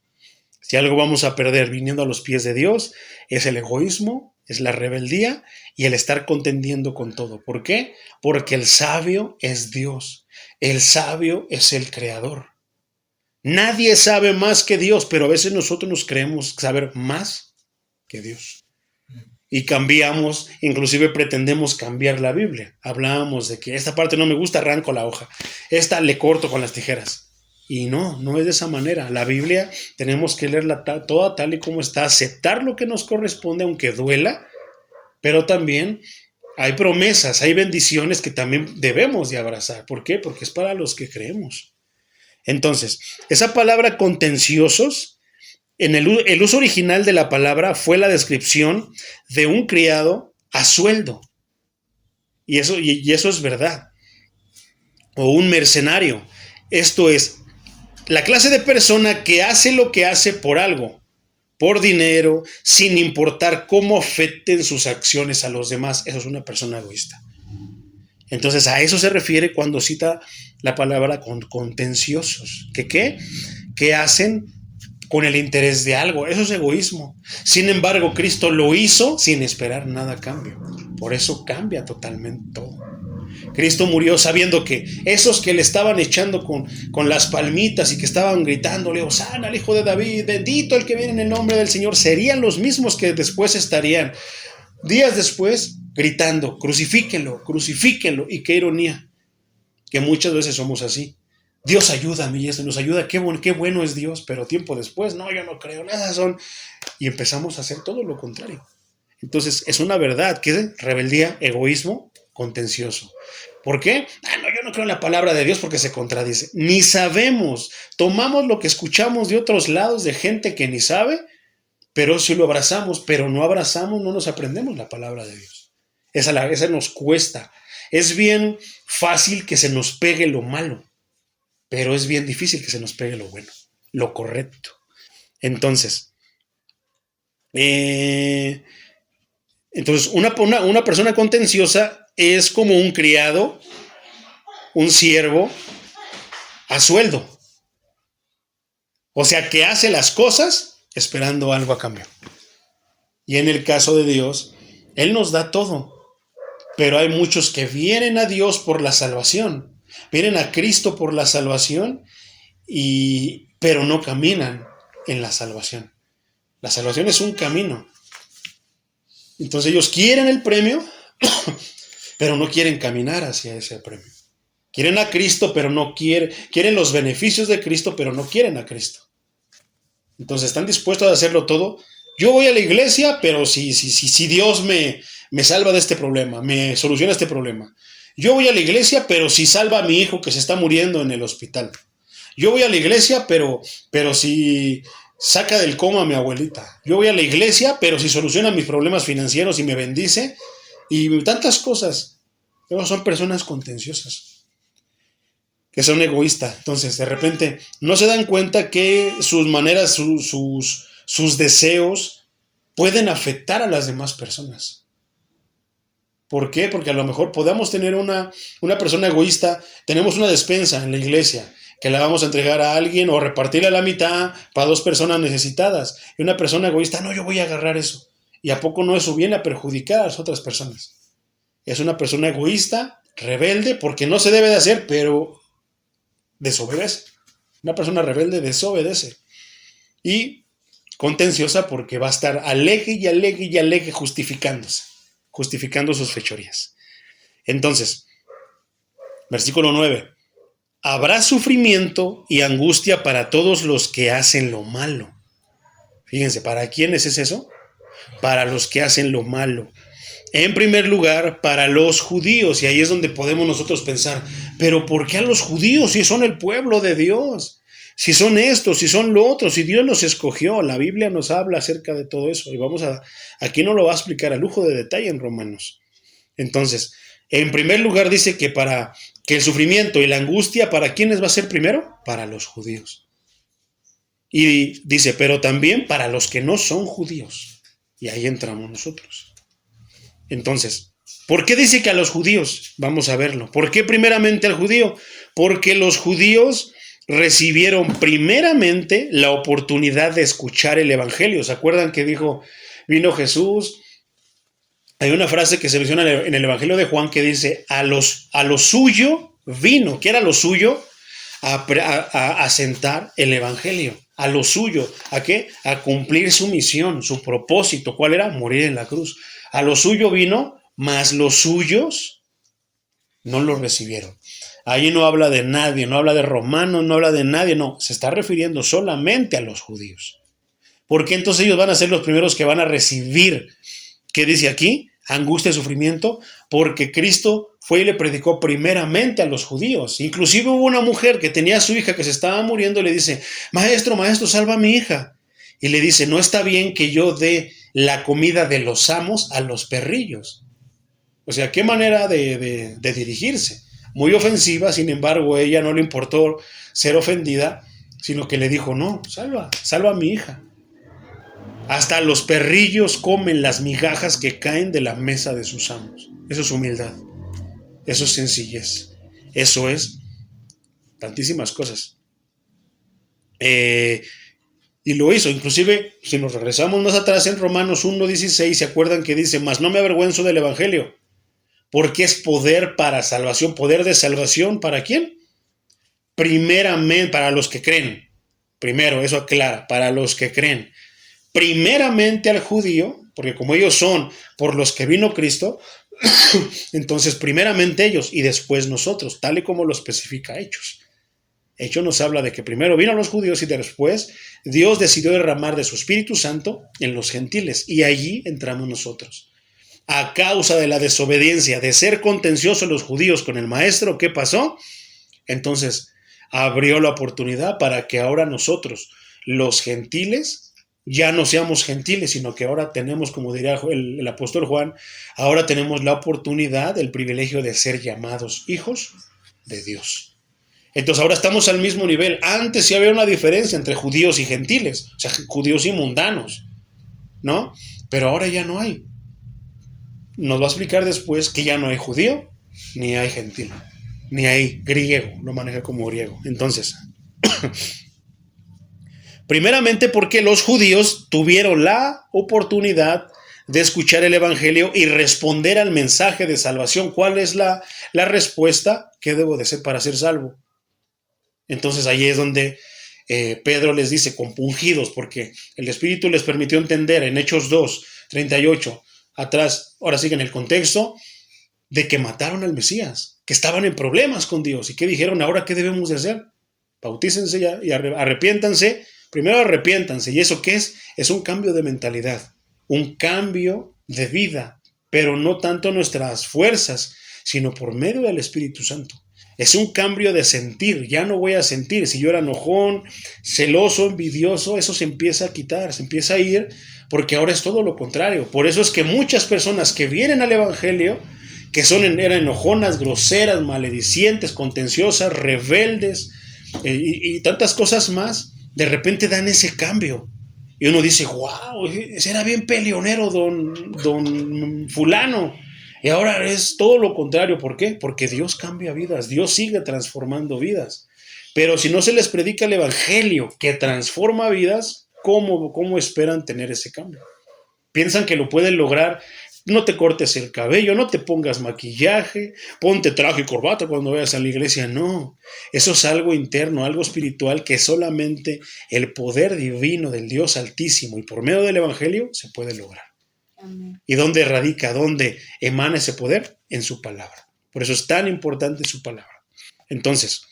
Si algo vamos a perder viniendo a los pies de Dios, es el egoísmo, es la rebeldía y el estar contendiendo con todo. ¿Por qué? Porque el sabio es Dios. El sabio es el creador. Nadie sabe más que Dios, pero a veces nosotros nos creemos saber más que Dios. Y cambiamos, inclusive pretendemos cambiar la Biblia. Hablábamos de que esta parte no me gusta, arranco la hoja. Esta le corto con las tijeras. Y no es de esa manera. La Biblia tenemos que leerla toda tal y como está, aceptar lo que nos corresponde, aunque duela, pero también hay promesas, hay bendiciones que también debemos de abrazar. ¿Por qué? Porque es para los que creemos. Entonces, esa palabra contenciosos, el uso original de la palabra fue la descripción de un criado a sueldo. Y eso es verdad. O un mercenario. Esto es la clase de persona que hace lo que hace por algo, por dinero, sin importar cómo afecten sus acciones a los demás. Eso es una persona egoísta. Entonces a eso se refiere cuando cita la palabra contenciosos. ¿Qué? Que hacen con el interés de algo. Eso es egoísmo. Sin embargo, Cristo lo hizo sin esperar nada a cambio. Por eso cambia totalmente todo. Cristo murió sabiendo que esos que le estaban echando con las palmitas y que estaban gritándole, Hosana al hijo de David, bendito el que viene en el nombre del Señor, serían los mismos que después estarían, días después, gritando, crucifíquenlo, crucifíquenlo. Y qué ironía, que muchas veces somos así. Dios ayúdame y eso nos ayuda, qué bueno es Dios, pero tiempo después, no, yo no creo, nada son. Y empezamos a hacer todo lo contrario. Entonces, es una verdad que es rebeldía, egoísmo, contencioso. ¿Por qué? Yo no creo en la palabra de Dios porque se contradice. Ni sabemos. Tomamos lo que escuchamos de otros lados de gente que ni sabe, pero sí lo abrazamos, pero no abrazamos, no nos aprendemos la palabra de Dios. Esa nos cuesta. Es bien fácil que se nos pegue lo malo, pero es bien difícil que se nos pegue lo bueno, lo correcto. Entonces, una persona contenciosa es como un criado, un siervo a sueldo. O sea, que hace las cosas esperando algo a cambio. Y en el caso de Dios, Él nos da todo. Pero hay muchos que vienen a Dios por la salvación. Vienen a Cristo por la salvación, pero no caminan en la salvación. La salvación es un camino. Entonces ellos quieren el premio, pero no quieren caminar hacia ese premio. Quieren a Cristo, pero no quieren los beneficios de Cristo, pero no quieren a Cristo. Entonces están dispuestos a hacerlo todo. Yo voy a la iglesia, pero si Dios me salva de este problema, me soluciona este problema. Yo voy a la iglesia, pero si salva a mi hijo que se está muriendo en el hospital. Yo voy a la iglesia, pero si saca del coma a mi abuelita. Yo voy a la iglesia, pero si soluciona mis problemas financieros y me bendice. Y tantas cosas. Pero son personas contenciosas, que son egoístas. Entonces, de repente, no se dan cuenta que sus maneras, sus deseos pueden afectar a las demás personas. ¿Por qué? Porque a lo mejor podamos tener una persona egoísta, tenemos una despensa en la iglesia, que la vamos a entregar a alguien o repartirla a la mitad para 2 personas necesitadas. Y una persona egoísta, no, yo voy a agarrar eso. ¿Y a poco no eso viene a perjudicar a las otras personas? Es una persona egoísta, rebelde, porque no se debe de hacer, pero desobedece. Una persona rebelde desobedece. Y contenciosa porque va a estar alegue y alegue y alegue justificando sus fechorías. Entonces, versículo 9. Habrá sufrimiento y angustia para todos los que hacen lo malo. Fíjense, ¿para quiénes es eso? Para los que hacen lo malo. En primer lugar, para los judíos. Y ahí es donde podemos nosotros pensar, ¿pero por qué a los judíos si son el pueblo de Dios? Si son estos, si son lo otro, si Dios los escogió. La Biblia nos habla acerca de todo eso. Y aquí no lo va a explicar a lujo de detalle en Romanos. Entonces, en primer lugar dice que para que el sufrimiento y la angustia, ¿para quiénes va a ser primero? Para los judíos. Y dice, pero también para los que no son judíos. Y ahí entramos nosotros. Entonces, ¿por qué dice que a los judíos? Vamos a verlo. ¿Por qué primeramente al judío? Porque los judíos recibieron primeramente la oportunidad de escuchar el evangelio. ¿Se acuerdan que vino Jesús? Hay una frase que se menciona en el evangelio de Juan que dice, a lo suyo vino. ¿Qué era lo suyo? A sentar el evangelio. A lo suyo. ¿A qué? A cumplir su misión, su propósito. ¿Cuál era? Morir en la cruz. A lo suyo vino, mas los suyos no lo recibieron. Ahí no habla de nadie, no habla de romanos, no habla de nadie, no. Se está refiriendo solamente a los judíos. ¿Por qué entonces ellos van a ser los primeros que van a recibir? ¿Qué dice aquí? Angustia y sufrimiento. Porque Cristo fue y le predicó primeramente a los judíos. Inclusive hubo una mujer que tenía a su hija que se estaba muriendo y le dice, maestro, salva a mi hija. Y le dice, no está bien que yo dé la comida de los amos a los perrillos. O sea, qué manera de dirigirse. Muy ofensiva, sin embargo, a ella no le importó ser ofendida, sino que le dijo, no, salva a mi hija. Hasta los perrillos comen las migajas que caen de la mesa de sus amos. Eso es humildad. Eso es sencillez. Eso es tantísimas cosas. Y lo hizo. Inclusive, si nos regresamos más atrás en Romanos 1:16, ¿se acuerdan que dice, mas no me avergüenzo del evangelio? Porque es poder para salvación. ¿Poder de salvación para quién? Primeramente, para los que creen. Primero, eso aclara, para los que creen. Primeramente al judío, porque como ellos son por los que vino Cristo, entonces primeramente ellos y después nosotros, tal y como lo especifica Hechos. Hechos nos habla de que primero vino a los judíos y después Dios decidió derramar de su Espíritu Santo en los gentiles y allí entramos nosotros. A causa de la desobediencia, de ser contenciosos los judíos con el maestro, ¿qué pasó? Entonces abrió la oportunidad para que ahora nosotros, los gentiles, ya no seamos gentiles, sino que ahora tenemos, como diría el apóstol Juan, ahora tenemos la oportunidad, el privilegio de ser llamados hijos de Dios. Entonces ahora estamos al mismo nivel. Antes sí había una diferencia entre judíos y gentiles, o sea, judíos y mundanos, ¿no? Pero ahora ya no hay. Nos va a explicar después que ya no hay judío, ni hay gentil, ni hay griego, lo maneja como griego. Entonces, primeramente porque los judíos tuvieron la oportunidad de escuchar el evangelio y responder al mensaje de salvación. ¿Cuál es la respuesta? ¿Qué debo de ser para ser salvo? Entonces ahí es donde Pedro les dice, compungidos, porque el Espíritu les permitió entender en Hechos 2:38, atrás, ahora sí que en el contexto, de que mataron al Mesías, que estaban en problemas con Dios. ¿Y qué dijeron? ¿Ahora qué debemos de hacer? Bautícense ya y arrepiéntanse. Primero arrepiéntanse. ¿Y eso qué es? Es un cambio de mentalidad, un cambio de vida, pero no tanto nuestras fuerzas, sino por medio del Espíritu Santo. Es un cambio de sentir, ya no voy a sentir. Si yo era enojón, celoso, envidioso, eso se empieza a quitar, se empieza a ir, porque ahora es todo lo contrario. Por eso es que muchas personas que vienen al Evangelio, que eran enojonas, groseras, maledicientes, contenciosas, rebeldes, y tantas cosas más, de repente dan ese cambio. Y uno dice, wow, ese era bien peleonero don fulano. Y ahora es todo lo contrario. ¿Por qué? Porque Dios cambia vidas, Dios sigue transformando vidas. Pero si no se les predica el Evangelio que transforma vidas, ¿cómo esperan tener ese cambio? Piensan que lo pueden lograr. No te cortes el cabello, no te pongas maquillaje, ponte traje y corbata cuando vayas a la iglesia. No, eso es algo interno, algo espiritual que solamente el poder divino del Dios Altísimo y por medio del Evangelio se puede lograr. Amén. ¿Y dónde radica, dónde emana ese poder? En su palabra. Por eso es tan importante su palabra. Entonces,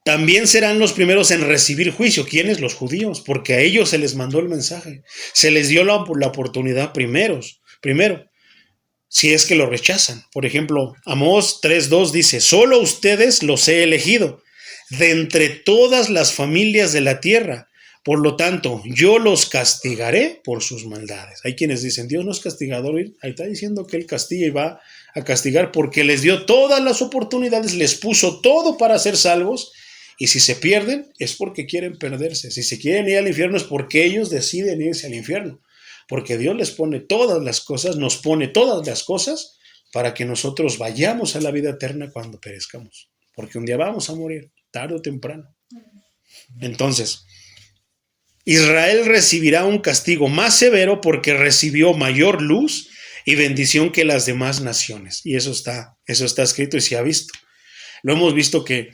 también serán los primeros en recibir juicio. ¿Quiénes? Los judíos, porque a ellos se les mandó el mensaje. Se les dio la oportunidad primero, si es que lo rechazan. Por ejemplo, Amós 3:2 dice, solo ustedes los he elegido de entre todas las familias de la tierra. Por lo tanto, yo los castigaré por sus maldades. Hay quienes dicen, Dios no es castigador. Ahí está diciendo que Él castiga y va a castigar porque les dio todas las oportunidades, les puso todo para ser salvos. Y si se pierden, es porque quieren perderse. Si se quieren ir al infierno, es porque ellos deciden irse al infierno. Porque Dios les pone todas las cosas, nos pone todas las cosas para que nosotros vayamos a la vida eterna cuando perezcamos. Porque un día vamos a morir, tarde o temprano. Entonces, Israel recibirá un castigo más severo porque recibió mayor luz y bendición que las demás naciones. Y eso está escrito y se ha visto. Lo hemos visto que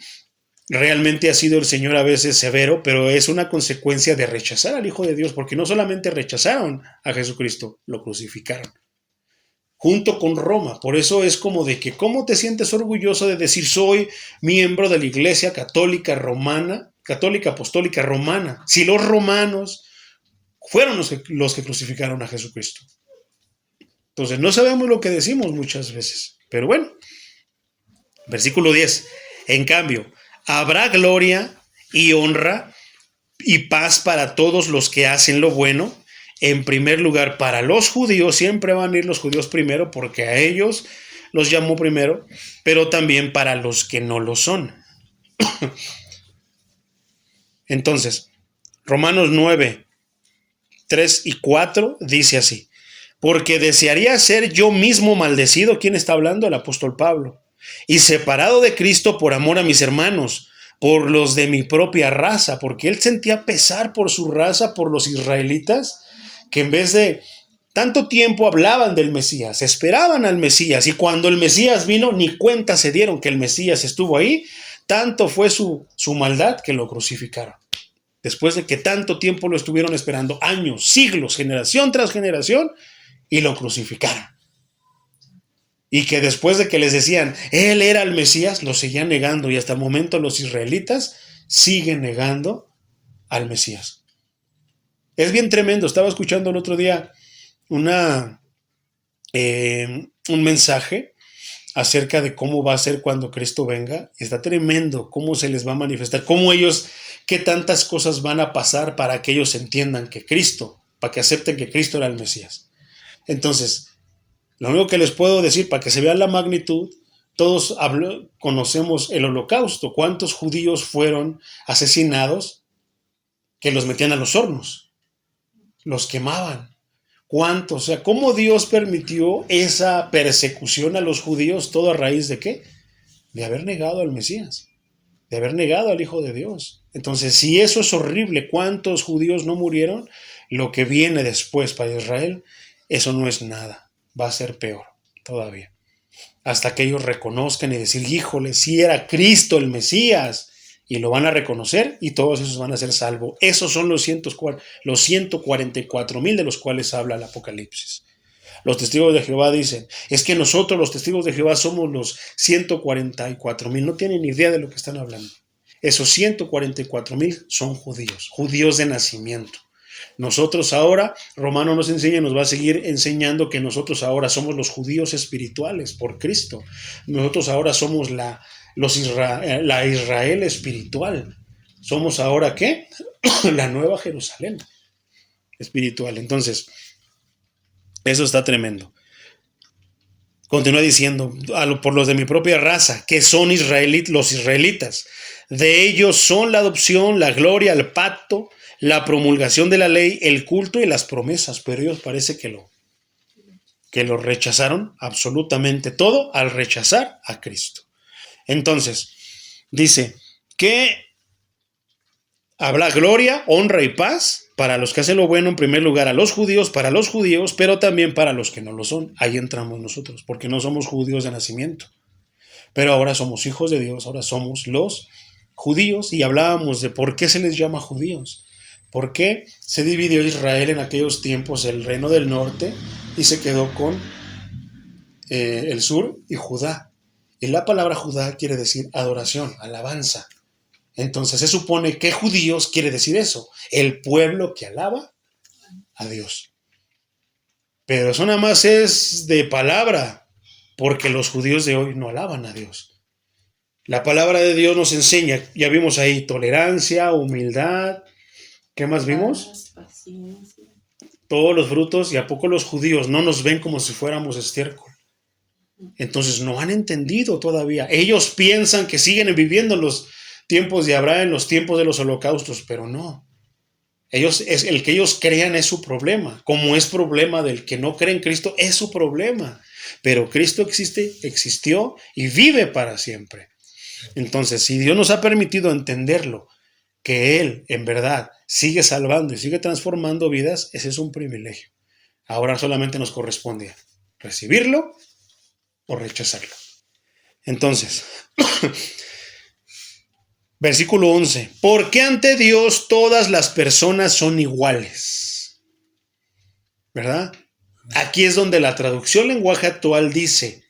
realmente ha sido el Señor a veces severo, pero es una consecuencia de rechazar al Hijo de Dios, porque no solamente rechazaron a Jesucristo, lo crucificaron. Junto con Roma. Por eso es como de que, ¿cómo te sientes orgulloso de decir soy miembro de la Iglesia Católica Romana, Católica Apostólica Romana? Si los romanos fueron los que crucificaron a Jesucristo. Entonces no sabemos lo que decimos muchas veces. Pero bueno, versículo 10. En cambio, habrá gloria y honra y paz para todos los que hacen lo bueno. En primer lugar, para los judíos, siempre van a ir los judíos primero porque a ellos los llamó primero, pero también para los que no lo son. Entonces, Romanos 9, 3 y 4 dice así, porque desearía ser yo mismo maldecido. ¿Quién está hablando? El apóstol Pablo. Y separado de Cristo por amor a mis hermanos, por los de mi propia raza, porque él sentía pesar por su raza, por los israelitas, que en vez de tanto tiempo hablaban del Mesías, esperaban al Mesías, y cuando el Mesías vino, ni cuenta se dieron que el Mesías estuvo ahí, tanto fue su maldad que lo crucificaron. Después de que tanto tiempo lo estuvieron esperando, años, siglos, generación tras generación, y lo crucificaron. Y que después de que les decían, él era el Mesías, lo seguían negando, y hasta el momento los israelitas siguen negando al Mesías. Es bien tremendo. Estaba escuchando el otro día un mensaje acerca de cómo va a ser cuando Cristo venga. Está tremendo cómo se les va a manifestar, cómo ellos, qué tantas cosas van a pasar para que ellos entiendan que Cristo, para que acepten que Cristo era el Mesías. Entonces, lo único que les puedo decir, para que se vea la magnitud, todos conocemos el Holocausto. ¿Cuántos judíos fueron asesinados que los metían a los hornos? Los quemaban. ¿Cuántos? O sea, ¿cómo Dios permitió esa persecución a los judíos? ¿Todo a raíz de qué? De haber negado al Mesías, de haber negado al Hijo de Dios. Entonces, si eso es horrible, ¿cuántos judíos no murieron? Lo que viene después para Israel, eso no es nada. Va a ser peor todavía. Hasta que ellos reconozcan y decir, híjole, si era Cristo el Mesías. Y lo van a reconocer y todos esos van a ser salvos. Esos son los 144,000 de los cuales habla el Apocalipsis. Los testigos de Jehová dicen, es que nosotros los testigos de Jehová somos los 144,000. No tienen ni idea de lo que están hablando. Esos 144,000 son judíos, judíos de nacimiento. Nosotros ahora, Romano nos enseña, nos va a seguir enseñando que nosotros ahora somos los judíos espirituales por Cristo. Nosotros ahora somos la Israel espiritual. Somos ahora, ¿qué? La nueva Jerusalén espiritual. Entonces, eso está tremendo. Continúa diciendo, por los de mi propia raza, que son los israelitas. De ellos son la adopción, la gloria, el pacto, la promulgación de la ley, el culto y las promesas. Pero ellos parece que lo rechazaron absolutamente todo al rechazar a Cristo. Entonces, dice que habrá gloria, honra y paz para los que hacen lo bueno, en primer lugar a los judíos, para los judíos, pero también para los que no lo son. Ahí entramos nosotros, porque no somos judíos de nacimiento. Pero ahora somos hijos de Dios, ahora somos los judíos, y hablábamos de por qué se les llama judíos. ¿Por qué se dividió Israel en aquellos tiempos, el reino del norte, y se quedó con el sur y Judá? Y la palabra Judá quiere decir adoración, alabanza. Entonces se supone que judíos quiere decir eso, el pueblo que alaba a Dios. Pero eso nada más es de palabra, porque los judíos de hoy no alaban a Dios. La palabra de Dios nos enseña, ya vimos ahí, tolerancia, humildad. ¿Qué más vimos? Todos los frutos, y a poco los judíos no nos ven como si fuéramos estiércol. Entonces no han entendido todavía. Ellos piensan que siguen viviendo en los tiempos de Abraham, en los tiempos de los holocaustos, pero no. El que ellos crean es su problema. Como es problema del que no cree en Cristo, es su problema. Pero Cristo existió y vive para siempre. Entonces, si Dios nos ha permitido entenderlo, que Él en verdad sigue salvando y sigue transformando vidas, ese es un privilegio. Ahora solamente nos corresponde recibirlo o rechazarlo. Entonces, versículo 11. Porque ante Dios todas las personas son iguales. ¿Verdad? Aquí es donde la traducción lenguaje actual dice,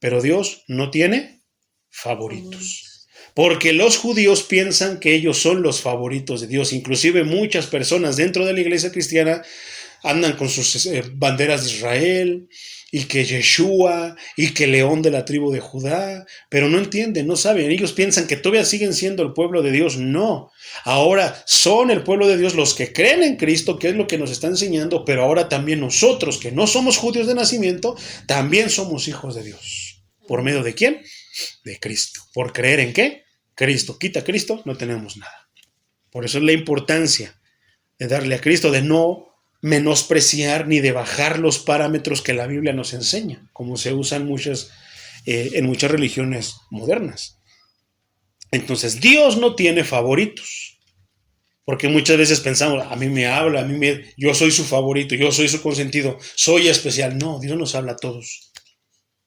pero Dios no tiene favoritos. Porque los judíos piensan que ellos son los favoritos de Dios. Inclusive muchas personas dentro de la iglesia cristiana andan con sus banderas de Israel, y que Yeshua, y que León de la tribu de Judá, pero no entienden, no saben. Ellos piensan que todavía siguen siendo el pueblo de Dios. No, ahora son el pueblo de Dios los que creen en Cristo, que es lo que nos está enseñando, pero ahora también nosotros, que no somos judíos de nacimiento, también somos hijos de Dios. ¿Por medio de quién? De Cristo. ¿Por creer en qué? Cristo. Quita a Cristo, no tenemos nada. Por eso es la importancia de darle a Cristo, de no menospreciar ni de bajar los parámetros que la Biblia nos enseña, como se usan en muchas religiones modernas. Entonces, Dios no tiene favoritos, porque muchas veces pensamos, a mí me habla, yo soy su favorito, yo soy su consentido, soy especial. No, Dios nos habla a todos,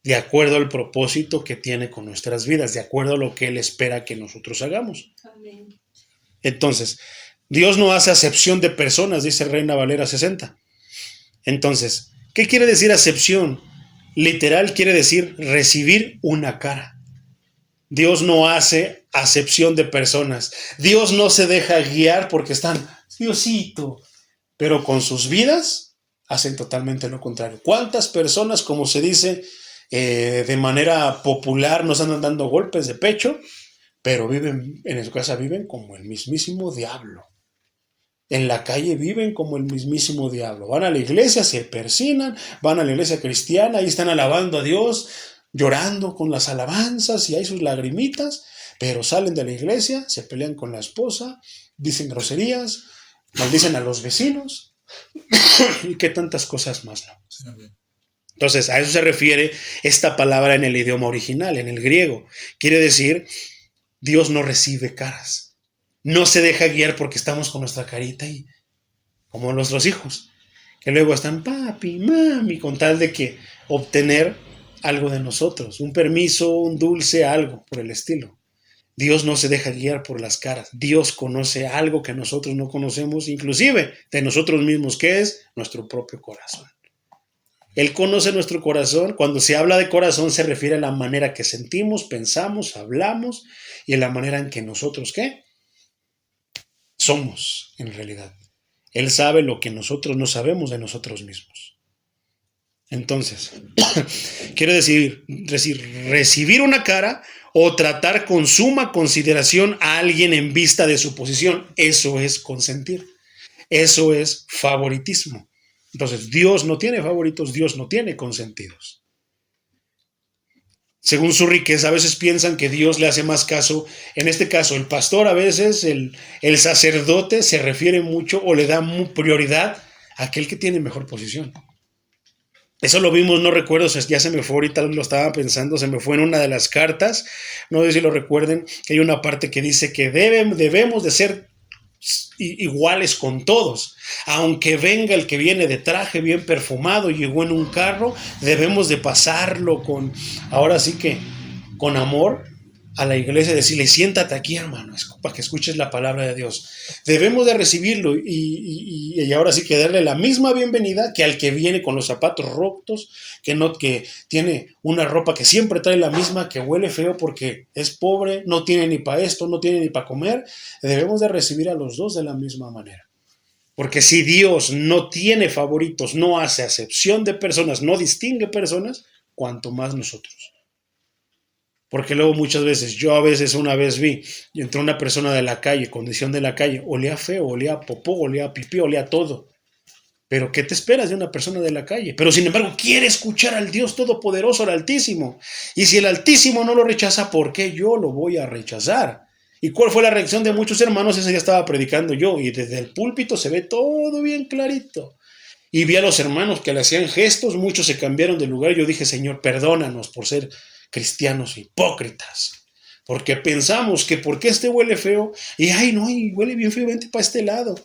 de acuerdo al propósito que tiene con nuestras vidas, de acuerdo a lo que Él espera que nosotros hagamos. Amén. Entonces, Dios no hace acepción de personas, dice Reina Valera 60. Entonces, ¿qué quiere decir acepción? Literal quiere decir recibir una cara. Dios no hace acepción de personas. Dios no se deja guiar porque están, Diosito, pero con sus vidas hacen totalmente lo contrario. ¿Cuántas personas, como se dice de manera popular, nos andan dando golpes de pecho, pero viven, en su casa viven como el mismísimo diablo? En la calle viven como el mismísimo diablo. Van a la iglesia, se persignan, van a la iglesia cristiana, ahí están alabando a Dios, llorando con las alabanzas y hay sus lagrimitas, pero salen de la iglesia, se pelean con la esposa, dicen groserías, maldicen a los vecinos y qué tantas cosas más, ¿no? Entonces, a eso se refiere esta palabra en el idioma original, en el griego. Quiere decir, Dios no recibe caras. No se deja guiar porque estamos con nuestra carita y como nuestros hijos, que luego están papi, mami, con tal de que obtener algo de nosotros, un permiso, un dulce, algo por el estilo. Dios no se deja guiar por las caras. Dios conoce algo que nosotros no conocemos, inclusive de nosotros mismos, que es nuestro propio corazón. Él conoce nuestro corazón. Cuando se habla de corazón se refiere a la manera que sentimos, pensamos, hablamos y a la manera en que nosotros, ¿qué? Somos en realidad. Él sabe lo que nosotros no sabemos de nosotros mismos. Entonces, quiere decir, recibir una cara o tratar con suma consideración a alguien en vista de su posición. Eso es consentir. Eso es favoritismo. Entonces, Dios no tiene favoritos, Dios no tiene consentidos. Según su riqueza, a veces piensan que Dios le hace más caso. En este caso, el pastor, a veces el sacerdote se refiere mucho o le da prioridad a aquel que tiene mejor posición. Eso lo vimos, no recuerdo, ya se me fue ahorita, lo estaba pensando, se me fue en una de las cartas, no sé si lo recuerden, que hay una parte que dice que debemos de ser iguales con todos. Aunque venga el que viene de traje bien perfumado, llegó en un carro, debemos de pasarlo ahora sí que con amor a la iglesia, decirle, siéntate aquí, hermano, para que escuches la palabra de Dios. Debemos de recibirlo y ahora sí que darle la misma bienvenida que al que viene con los zapatos rotos, que tiene una ropa que siempre trae la misma, que huele feo porque es pobre, no tiene ni para esto, no tiene ni para comer. Debemos de recibir a los dos de la misma manera. Porque si Dios no tiene favoritos, no hace acepción de personas, no distingue personas, cuanto más nosotros. Porque luego muchas veces, yo a veces una vez vi, y entró una persona de la calle, condición de la calle, olía feo, olía a popó, olía a pipí, olía a todo. Pero ¿qué te esperas de una persona de la calle? Pero sin embargo quiere escuchar al Dios Todopoderoso, al Altísimo. Y si el Altísimo no lo rechaza, ¿por qué yo lo voy a rechazar? ¿Y cuál fue la reacción de muchos hermanos? Ese día estaba predicando yo y desde el púlpito se ve todo bien clarito. Y vi a los hermanos que le hacían gestos, muchos se cambiaron de lugar. Yo dije, Señor, perdónanos por ser cristianos hipócritas, porque pensamos que porque este huele feo, y ay no, y huele bien feo, vente para este lado,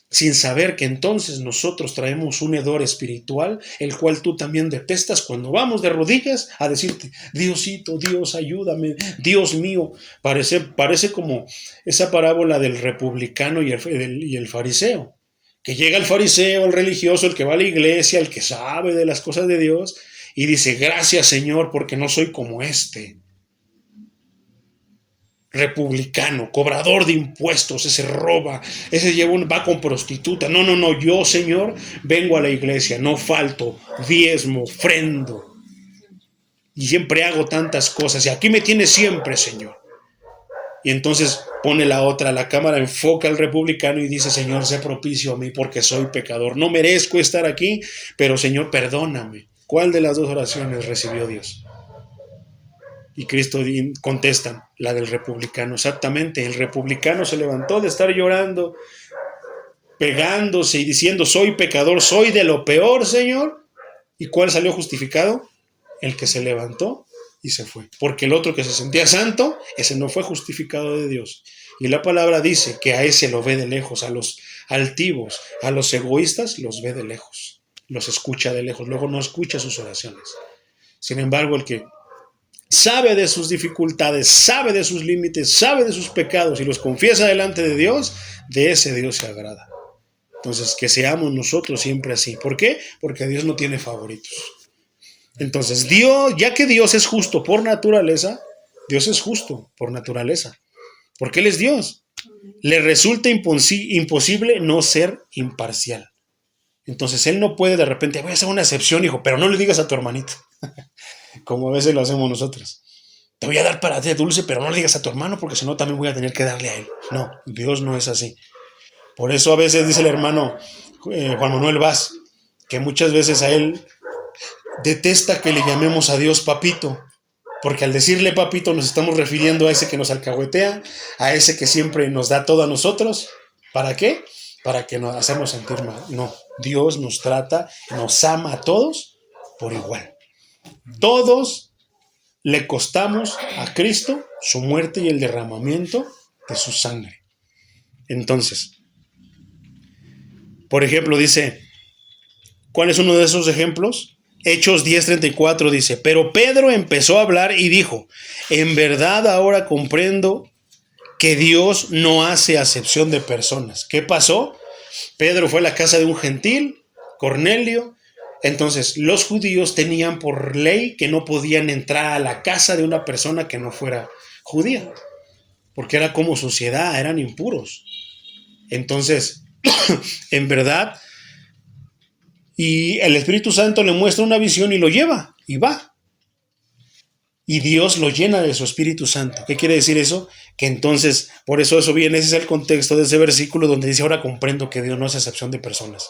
sin saber que entonces nosotros traemos un hedor espiritual, el cual tú también detestas cuando vamos de rodillas a decirte, Diosito, Dios, ayúdame, Dios mío. Parece como esa parábola del republicano y el fariseo, que llega el fariseo, el religioso, el que va a la iglesia, el que sabe de las cosas de Dios, y dice, gracias Señor, porque no soy como este republicano, cobrador de impuestos, ese roba, ese va con prostituta. No, yo Señor vengo a la iglesia, no falto, diezmo, ofrendo, y siempre hago tantas cosas, y aquí me tiene siempre, Señor. Y entonces pone la cámara enfoca al republicano y dice, Señor, sé propicio a mí porque soy pecador, no merezco estar aquí, pero Señor, perdóname. ¿Cuál de las dos oraciones recibió Dios? Y Cristo contesta, la del republicano. Exactamente, el republicano se levantó de estar llorando, pegándose y diciendo, soy pecador, soy de lo peor, Señor. ¿Y cuál salió justificado? El que se levantó y se fue. Porque el otro que se sentía santo, ese no fue justificado de Dios. Y la palabra dice que a ese lo ve de lejos, a los altivos, a los egoístas los ve de lejos, los escucha de lejos, luego no escucha sus oraciones. Sin embargo, el que sabe de sus dificultades, sabe de sus límites, sabe de sus pecados y los confiesa delante de Dios, de ese Dios se agrada. Entonces, que seamos nosotros siempre así. ¿Por qué? Porque Dios no tiene favoritos. Entonces, Dios, ya que Dios es justo por naturaleza, Dios es justo por naturaleza. Porque Él es Dios. Le resulta imposible no ser imparcial. Entonces, Él no puede de repente, voy a hacer una excepción, hijo, pero no le digas a tu hermanito. Como a veces lo hacemos nosotros. Te voy a dar para ti dulce, pero no le digas a tu hermano, porque si no también voy a tener que darle a él. No, Dios no es así. Por eso a veces dice el hermano Juan Manuel Vaz, que muchas veces a él detesta que le llamemos a Dios papito, porque al decirle papito nos estamos refiriendo a ese que nos alcahuetea, a ese que siempre nos da todo a nosotros. ¿Para qué? Para que nos hacemos sentir mal. No, Dios nos trata, nos ama a todos por igual. Todos le costamos a Cristo su muerte y el derramamiento de su sangre. Entonces, por ejemplo, dice, ¿cuál es uno de esos ejemplos? Hechos 10:34 dice, pero Pedro empezó a hablar y dijo, en verdad ahora comprendo que Dios no hace acepción de personas. ¿Qué pasó? Pedro fue a la casa de un gentil, Cornelio, Entonces, los judíos tenían por ley que no podían entrar a la casa de una persona que no fuera judía, porque era como suciedad, eran impuros. Entonces, en verdad, y el Espíritu Santo le muestra una visión y lo lleva, y va. Y Dios lo llena de su Espíritu Santo. ¿Qué quiere decir eso? Que entonces, por eso viene, ese es el contexto de ese versículo donde dice, ahora comprendo que Dios no hace excepción de personas.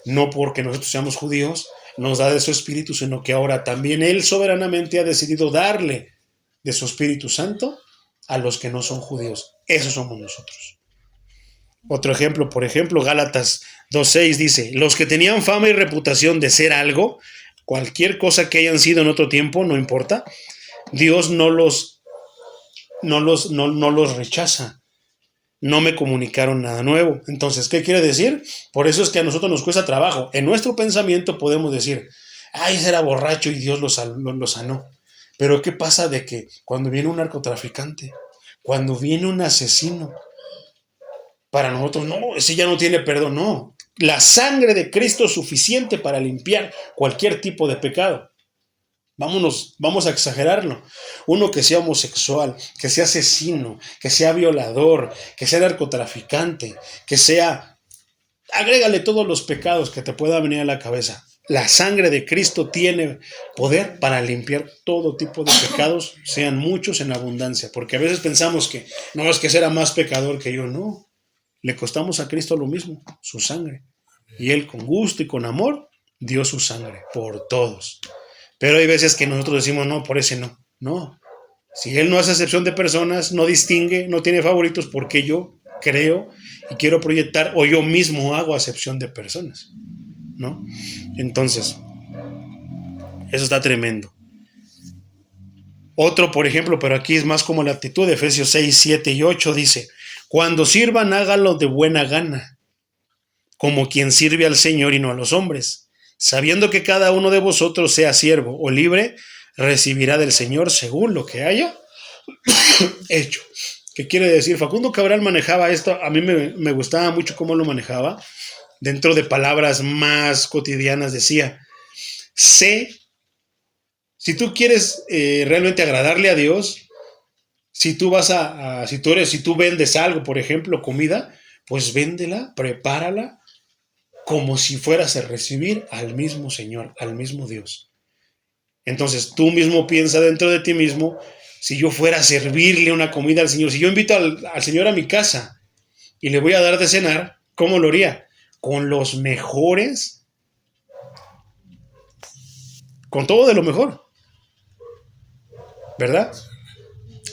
No porque nosotros seamos judíos, nos da de su Espíritu, sino que ahora también Él soberanamente ha decidido darle de su Espíritu Santo a los que no son judíos. Esos somos nosotros. Otro ejemplo, por ejemplo, Gálatas 2:6 dice, los que tenían fama y reputación de ser algo, cualquier cosa que hayan sido en otro tiempo, no importa, Dios no los rechaza. No me comunicaron nada nuevo. Entonces, ¿qué quiere decir? Por eso es que a nosotros nos cuesta trabajo. En nuestro pensamiento podemos decir, ay, ese era borracho y Dios lo sanó. Pero ¿qué pasa de que cuando viene un narcotraficante, cuando viene un asesino, para nosotros, no, ese ya no tiene perdón? No. La sangre de Cristo es suficiente para limpiar cualquier tipo de pecado. Vamos a exagerarlo. Uno que sea homosexual, que sea asesino, que sea violador, que sea narcotraficante, que sea... Agrégale todos los pecados que te pueda venir a la cabeza. La sangre de Cristo tiene poder para limpiar todo tipo de pecados, sean muchos en abundancia. Porque a veces pensamos que no, es que será más pecador que yo. No, le costamos a Cristo lo mismo, su sangre. Y Él con gusto y con amor dio su sangre por todos. Pero hay veces que nosotros decimos, no, por ese no. No. Si Él no hace excepción de personas, no distingue, no tiene favoritos, porque yo creo y quiero proyectar, o yo mismo hago acepción de personas, ¿no? Entonces, eso está tremendo. Otro, por ejemplo, pero aquí es más como la actitud de Efesios 6, 7 y 8, dice, cuando sirvan, háganlo de buena gana, como quien sirve al Señor y no a los hombres, sabiendo que cada uno de vosotros, sea siervo o libre, recibirá del Señor según lo que haya hecho. ¿Qué quiere decir? Facundo Cabral manejaba esto, a mí me gustaba mucho cómo lo manejaba, dentro de palabras más cotidianas decía, si tú quieres realmente agradarle a Dios, si tú si tú vendes algo, por ejemplo, comida, pues véndela, prepárala, como si fueras a recibir al mismo Señor, al mismo Dios. Entonces tú mismo piensa dentro de ti mismo, si yo fuera a servirle una comida al Señor, si yo invito al Señor a mi casa y le voy a dar de cenar, ¿cómo lo haría? Con los mejores, con todo de lo mejor, ¿verdad?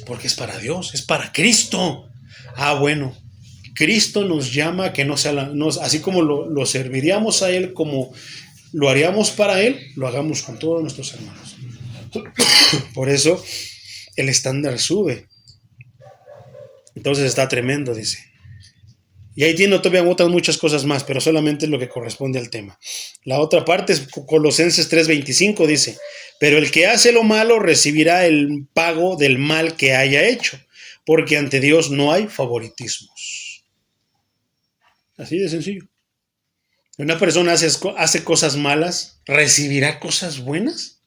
Porque es para Dios, es para Cristo. Ah, bueno, Cristo nos llama a que no sea así como lo serviríamos a Él, como lo haríamos para Él, lo hagamos con todos nuestros hermanos. Por eso el estándar sube. Entonces está tremendo, dice. Y ahí tiene todavía otras muchas cosas más, pero solamente es lo que corresponde al tema. La otra parte es Colosenses 3:25, dice, pero el que hace lo malo recibirá el pago del mal que haya hecho, porque ante Dios no hay favoritismos. Así de sencillo. Si una persona hace cosas malas, ¿recibirá cosas buenas?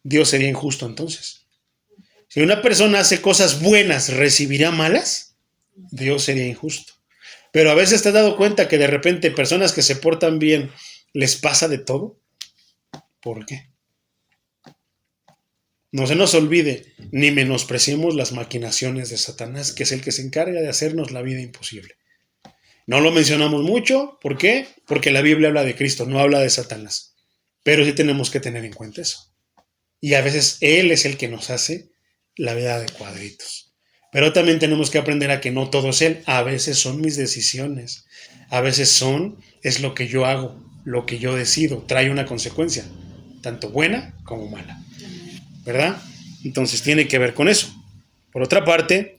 Dios sería injusto entonces. Si una persona hace cosas buenas, ¿recibirá malas? Dios sería injusto. Pero a veces te has dado cuenta que de repente personas que se portan bien les pasa de todo. ¿Por qué? No se nos olvide ni menospreciemos las maquinaciones de Satanás, que es el que se encarga de hacernos la vida imposible. No lo mencionamos mucho. ¿Por qué? Porque la Biblia habla de Cristo, no habla de Satanás. Pero sí tenemos que tener en cuenta eso. Y a veces Él es el que nos hace la vida de cuadritos. Pero también tenemos que aprender a que no todo es Él. A veces son mis decisiones. A veces es lo que yo hago, lo que yo decido. Trae una consecuencia, tanto buena como mala. ¿Verdad? Entonces tiene que ver con eso. Por otra parte,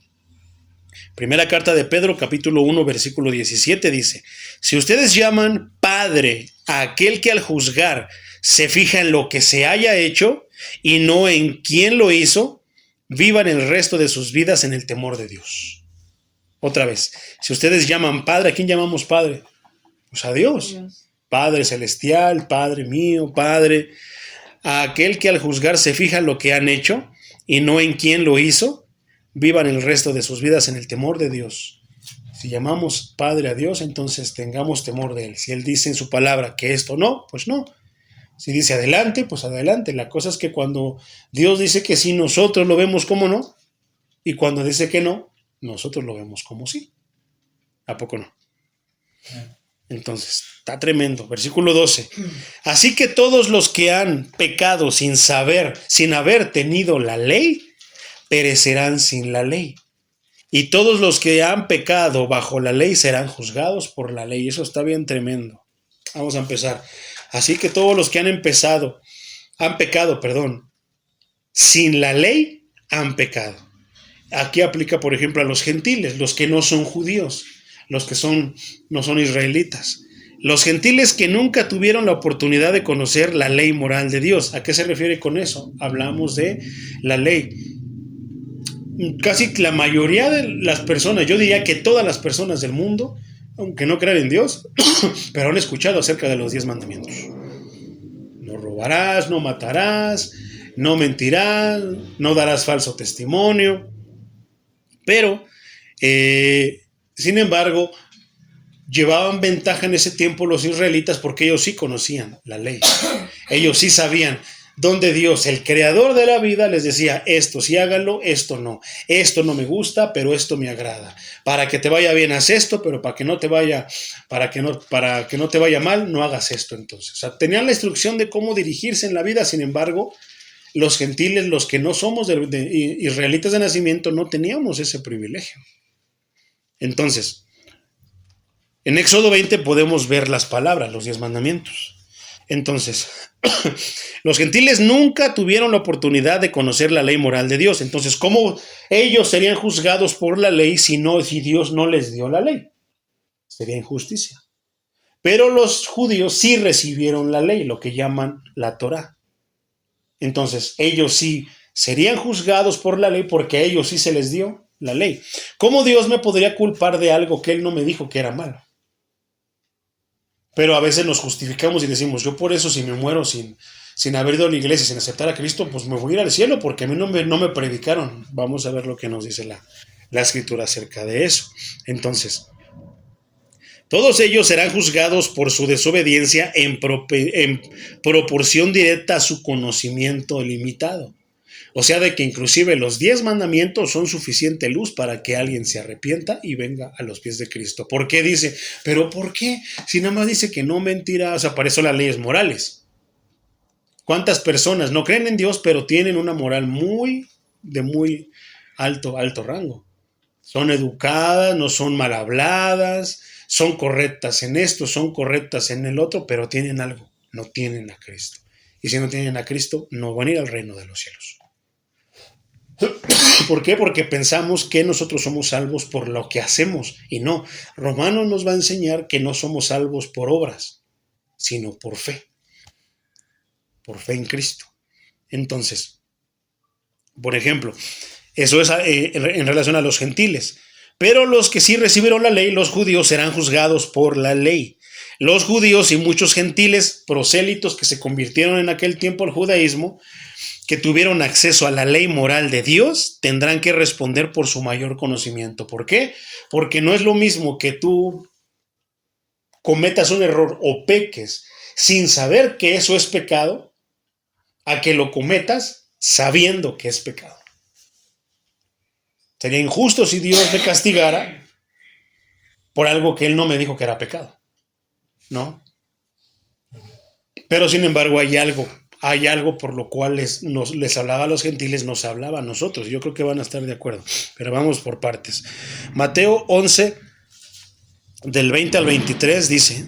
primera carta de Pedro, capítulo 1, versículo 17 dice, si ustedes llaman Padre a aquel que al juzgar se fija en lo que se haya hecho y no en quién lo hizo, vivan el resto de sus vidas en el temor de Dios. Otra vez, si ustedes llaman Padre, ¿a quién llamamos Padre? Pues a Dios. Padre celestial, Padre mío, Padre, a aquel que al juzgar se fija en lo que han hecho y no en quién lo hizo, vivan el resto de sus vidas en el temor de Dios. Si llamamos Padre a Dios, entonces tengamos temor de Él. Si Él dice en su palabra que esto no, pues no. Si dice adelante, pues adelante. La cosa es que cuando Dios dice que sí, nosotros lo vemos como no. Y cuando dice que no, nosotros lo vemos como sí. ¿A poco no? Entonces, está tremendo. Versículo 12. Así que todos los que han pecado sin saber, sin haber tenido la ley, perecerán sin la ley. Y todos los que han pecado bajo la ley serán juzgados por la ley. Eso está bien tremendo. Vamos a empezar. Así que todos los que han pecado, sin la ley, han pecado. Aquí aplica, por ejemplo, a los gentiles, los que no son judíos, los que no son israelitas. Los gentiles que nunca tuvieron la oportunidad de conocer la ley moral de Dios. ¿A qué se refiere con eso? Hablamos de la ley. Casi la mayoría de las personas, yo diría que todas las personas del mundo, aunque no crean en Dios, pero han escuchado acerca de los 10 mandamientos. No robarás, no matarás, no mentirás, no darás falso testimonio. Pero, sin embargo, llevaban ventaja en ese tiempo los israelitas porque ellos sí conocían la ley. Ellos sí sabían donde Dios, el creador de la vida, les decía, esto sí háganlo, esto no me gusta, pero esto me agrada. Para que te vaya bien, haz esto, pero para que no te vaya mal, no hagas esto entonces. O sea, tenían la instrucción de cómo dirigirse en la vida. Sin embargo, los gentiles, los que no somos de israelitas de nacimiento, no teníamos ese privilegio. Entonces, en Éxodo 20 podemos ver las palabras, los 10 mandamientos. Entonces, los gentiles nunca tuvieron la oportunidad de conocer la ley moral de Dios. Entonces, ¿cómo ellos serían juzgados por la ley si Dios no les dio la ley? Sería injusticia. Pero los judíos sí recibieron la ley, lo que llaman la Torá. Entonces, ellos sí serían juzgados por la ley porque a ellos sí se les dio la ley. ¿Cómo Dios me podría culpar de algo que Él no me dijo que era malo? Pero a veces nos justificamos y decimos, yo por eso si me muero sin haber ido a la iglesia, sin aceptar a Cristo, pues me voy a ir al cielo porque a mí no me predicaron. Vamos a ver lo que nos dice la Escritura acerca de eso. Entonces, todos ellos serán juzgados por su desobediencia en proporción directa a su conocimiento limitado. O sea, de que inclusive los 10 mandamientos son suficiente luz para que alguien se arrepienta y venga a los pies de Cristo. ¿Por qué dice? ¿Pero por qué? Si nada más dice que no mentirás, o sea, para eso las leyes morales. ¿Cuántas personas no creen en Dios, pero tienen una moral de muy alto rango? Son educadas, no son mal habladas, son correctas en esto, son correctas en el otro, pero tienen algo, no tienen a Cristo. Y si no tienen a Cristo, no van a ir al reino de los cielos. ¿Por qué? Porque pensamos que nosotros somos salvos por lo que hacemos. Y no, Romanos nos va a enseñar que no somos salvos por obras, sino por fe en Cristo. Entonces, por ejemplo, eso es en relación a los gentiles. Pero los que sí recibieron la ley, los judíos, serán juzgados por la ley. Los judíos y muchos gentiles prosélitos que se convirtieron en aquel tiempo al judaísmo, que tuvieron acceso a la ley moral de Dios, tendrán que responder por su mayor conocimiento. ¿Por qué? Porque no es lo mismo que tú cometas un error o peques sin saber que eso es pecado, a que lo cometas sabiendo que es pecado. Sería injusto si Dios me castigara por algo que Él no me dijo que era pecado, ¿no? Pero sin embargo hay algo por lo cual les hablaba a los gentiles, nos hablaba a nosotros. Yo creo que van a estar de acuerdo, pero vamos por partes. Mateo 11, del 20 al 23 dice,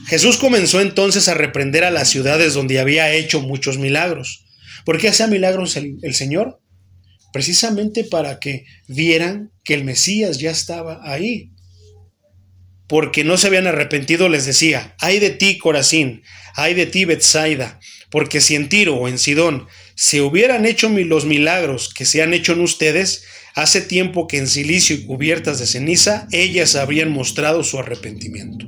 Jesús comenzó entonces a reprender a las ciudades donde había hecho muchos milagros. ¿Por qué hacía milagros el Señor? Precisamente para que vieran que el Mesías ya estaba ahí. Porque no se habían arrepentido, les decía, ay de ti, Corazín, ay de ti, Betsaida, porque si en Tiro o en Sidón se hubieran hecho los milagros que se han hecho en ustedes, hace tiempo que en cilicio y cubiertas de ceniza, ellas habrían mostrado su arrepentimiento.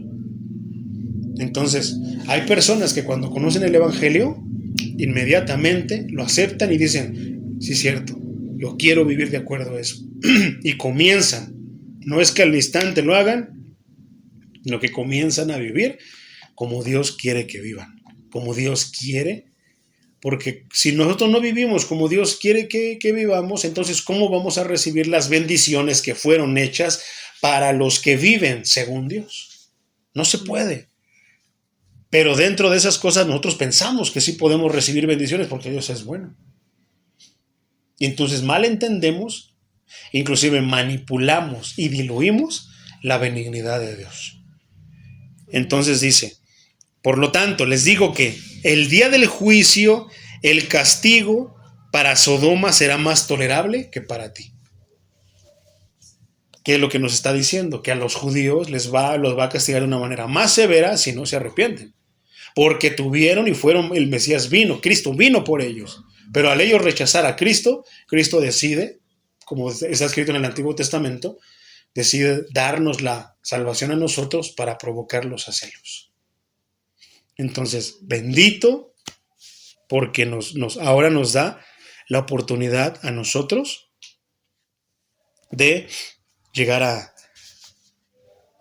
Entonces, hay personas que cuando conocen el Evangelio, inmediatamente lo aceptan y dicen, sí, es cierto, yo quiero vivir de acuerdo a eso. Y comienzan, no es que al instante lo hagan, sino que comienzan a vivir como Dios quiere que vivan, como Dios quiere, porque si nosotros no vivimos como Dios quiere que vivamos, entonces ¿cómo vamos a recibir las bendiciones que fueron hechas para los que viven según Dios? No se puede. Pero dentro de esas cosas nosotros pensamos que sí podemos recibir bendiciones porque Dios es bueno. Y entonces mal entendemos, inclusive manipulamos y diluimos la benignidad de Dios. Entonces dice, por lo tanto, les digo que el día del juicio, el castigo para Sodoma será más tolerable que para ti. ¿Qué es lo que nos está diciendo? Que a los judíos los va a castigar de una manera más severa si no se arrepienten. Porque tuvieron y fueron, el Mesías vino, Cristo vino por ellos. Pero al ellos rechazar a Cristo, Cristo decide, como está escrito en el Antiguo Testamento, decide darnos la salvación a nosotros para provocarlos a celos. Entonces, bendito, porque ahora nos da la oportunidad a nosotros de llegar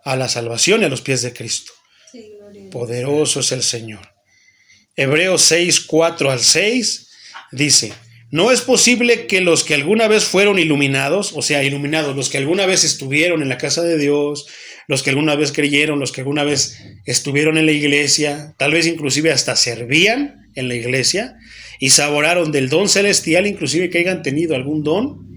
a la salvación y a los pies de Cristo. Sí, poderoso es el Señor. Hebreos 6, 4 al 6 dice, no es posible que los que alguna vez fueron iluminados, o sea, iluminados, los que alguna vez estuvieron en la casa de Dios, los que alguna vez creyeron, los que alguna vez estuvieron en la iglesia, tal vez inclusive hasta servían en la iglesia y saboraron del don celestial, inclusive que hayan tenido algún don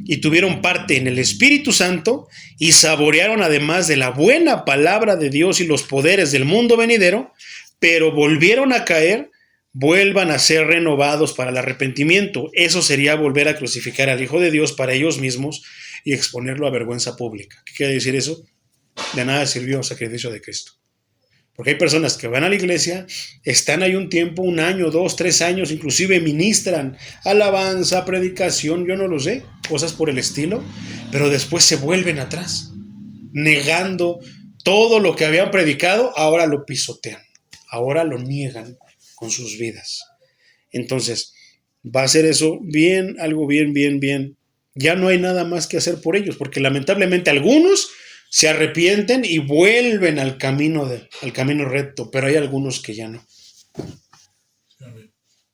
y tuvieron parte en el Espíritu Santo y saborearon además de la buena palabra de Dios y los poderes del mundo venidero, pero volvieron a caer, vuelvan a ser renovados para el arrepentimiento. Eso sería volver a crucificar al Hijo de Dios para ellos mismos y exponerlo a vergüenza pública. ¿Qué quiere decir eso? De nada sirvió el sacrificio de Cristo. Porque hay personas que van a la iglesia, están ahí un tiempo, 1 año, 2, 3 años, inclusive ministran alabanza, predicación, yo no lo sé, cosas por el estilo, pero después se vuelven atrás, negando todo lo que habían predicado, ahora lo pisotean, ahora lo niegan con sus vidas. Entonces, va a ser eso bien, algo bien. Ya no hay nada más que hacer por ellos, porque lamentablemente algunos se arrepienten y vuelven al camino recto, pero hay algunos que ya no.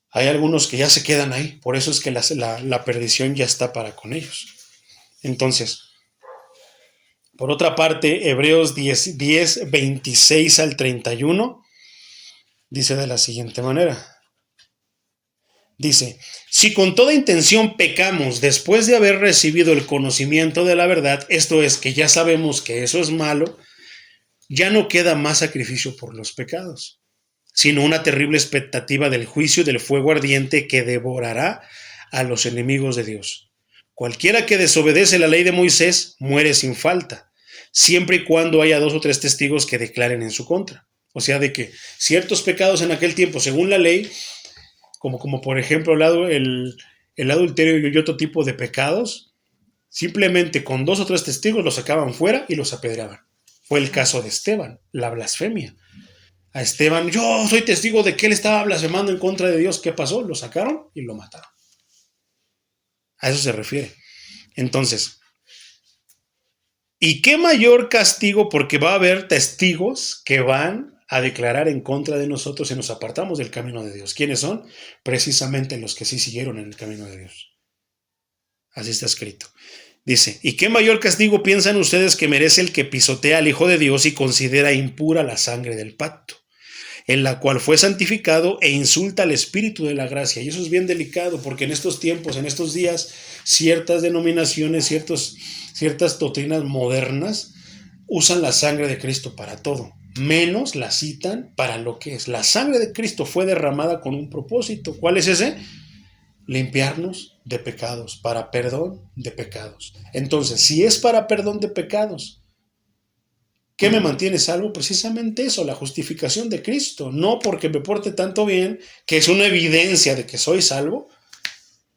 Hay algunos que ya se quedan ahí, por eso es que la perdición ya está para con ellos. Entonces, por otra parte, Hebreos 10, 26 al 31, dice de la siguiente manera. Dice, si con toda intención pecamos después de haber recibido el conocimiento de la verdad, esto es, que ya sabemos que eso es malo, ya no queda más sacrificio por los pecados, sino una terrible expectativa del juicio y del fuego ardiente que devorará a los enemigos de Dios. Cualquiera que desobedece la ley de Moisés muere sin falta, siempre y cuando haya 2 o 3 testigos que declaren en su contra. O sea, de que ciertos pecados en aquel tiempo, según la ley, como por ejemplo el adulterio y otro tipo de pecados, simplemente con 2 o 3 testigos los sacaban fuera y los apedreaban. Fue el caso de Esteban, la blasfemia. A Esteban, yo soy testigo de que él estaba blasfemando en contra de Dios. ¿Qué pasó? Lo sacaron y lo mataron. A eso se refiere. Entonces, ¿y qué mayor castigo? Porque va a haber testigos que van a declarar en contra de nosotros si nos apartamos del camino de Dios. ¿Quiénes son? Precisamente los que sí siguieron en el camino de Dios. Así está escrito. Dice, ¿y qué mayor castigo piensan ustedes que merece el que pisotea al Hijo de Dios y considera impura la sangre del pacto, en la cual fue santificado e insulta al Espíritu de la gracia? Y eso es bien delicado, porque en estos tiempos, en estos días, ciertas denominaciones, ciertas doctrinas modernas usan la sangre de Cristo para todo, menos la citan para lo que es. La sangre de Cristo fue derramada con un propósito. ¿Cuál es ese? Limpiarnos de pecados, para perdón de pecados. Entonces, si es para perdón de pecados, ¿qué me mantiene salvo? Precisamente eso, la justificación de Cristo. No porque me porte tanto bien, que es una evidencia de que soy salvo,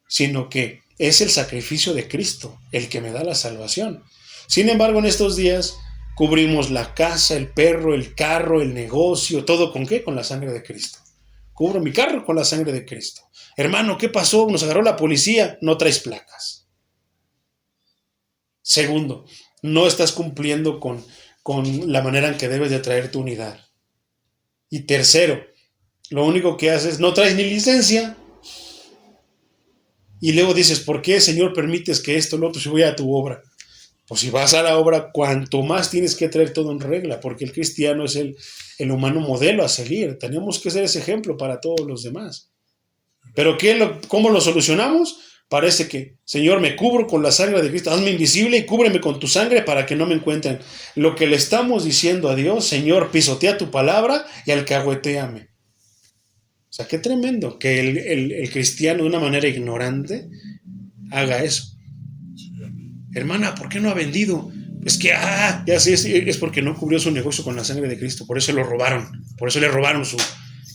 sino que es el sacrificio de Cristo el que me da la salvación. Sin embargo, en estos días Cubrimos la casa, el perro, el carro, el negocio, todo ¿con qué? Con la sangre de Cristo. Cubro mi carro con la sangre de Cristo. Hermano, ¿qué pasó? Nos agarró la policía, no traes placas. Segundo, no estás cumpliendo con la manera en que debes de traer tu unidad. Y tercero, lo único que haces, no traes ni licencia. Y luego dices, ¿por qué, Señor, permites que esto, lo otro, si voy a tu obra? Pues si vas a la obra, cuanto más tienes que traer todo en regla, porque el cristiano es el humano modelo a seguir. Tenemos que ser ese ejemplo para todos los demás. ¿Pero cómo lo solucionamos? Parece que, Señor, me cubro con la sangre de Cristo, hazme invisible y cúbreme con tu sangre para que no me encuentren. Lo que le estamos diciendo a Dios, Señor, pisotea tu palabra y alcahuetéame. O sea, qué tremendo que el cristiano de una manera ignorante haga eso. Hermana, ¿por qué no ha vendido? Es que, ya sé, es porque no cubrió su negocio con la sangre de Cristo, por eso lo robaron, por eso le robaron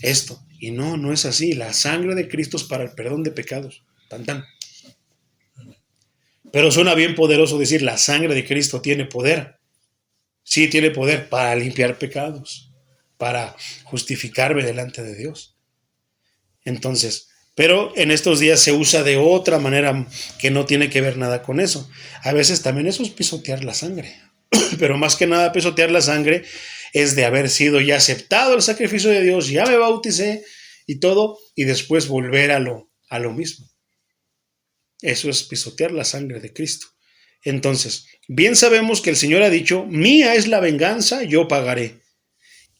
esto. Y no es así, la sangre de Cristo es para el perdón de pecados. Tan, tan. Pero suena bien poderoso decir, la sangre de Cristo tiene poder. Sí, tiene poder para limpiar pecados, para justificarme delante de Dios. Entonces, pero en estos días se usa de otra manera que no tiene que ver nada con eso. A veces también eso es pisotear la sangre. Pero más que nada pisotear la sangre es de haber sido ya aceptado el sacrificio de Dios, ya me bauticé y todo, y después volver a lo mismo. Eso es pisotear la sangre de Cristo. Entonces, bien sabemos que el Señor ha dicho, mía es la venganza, yo pagaré.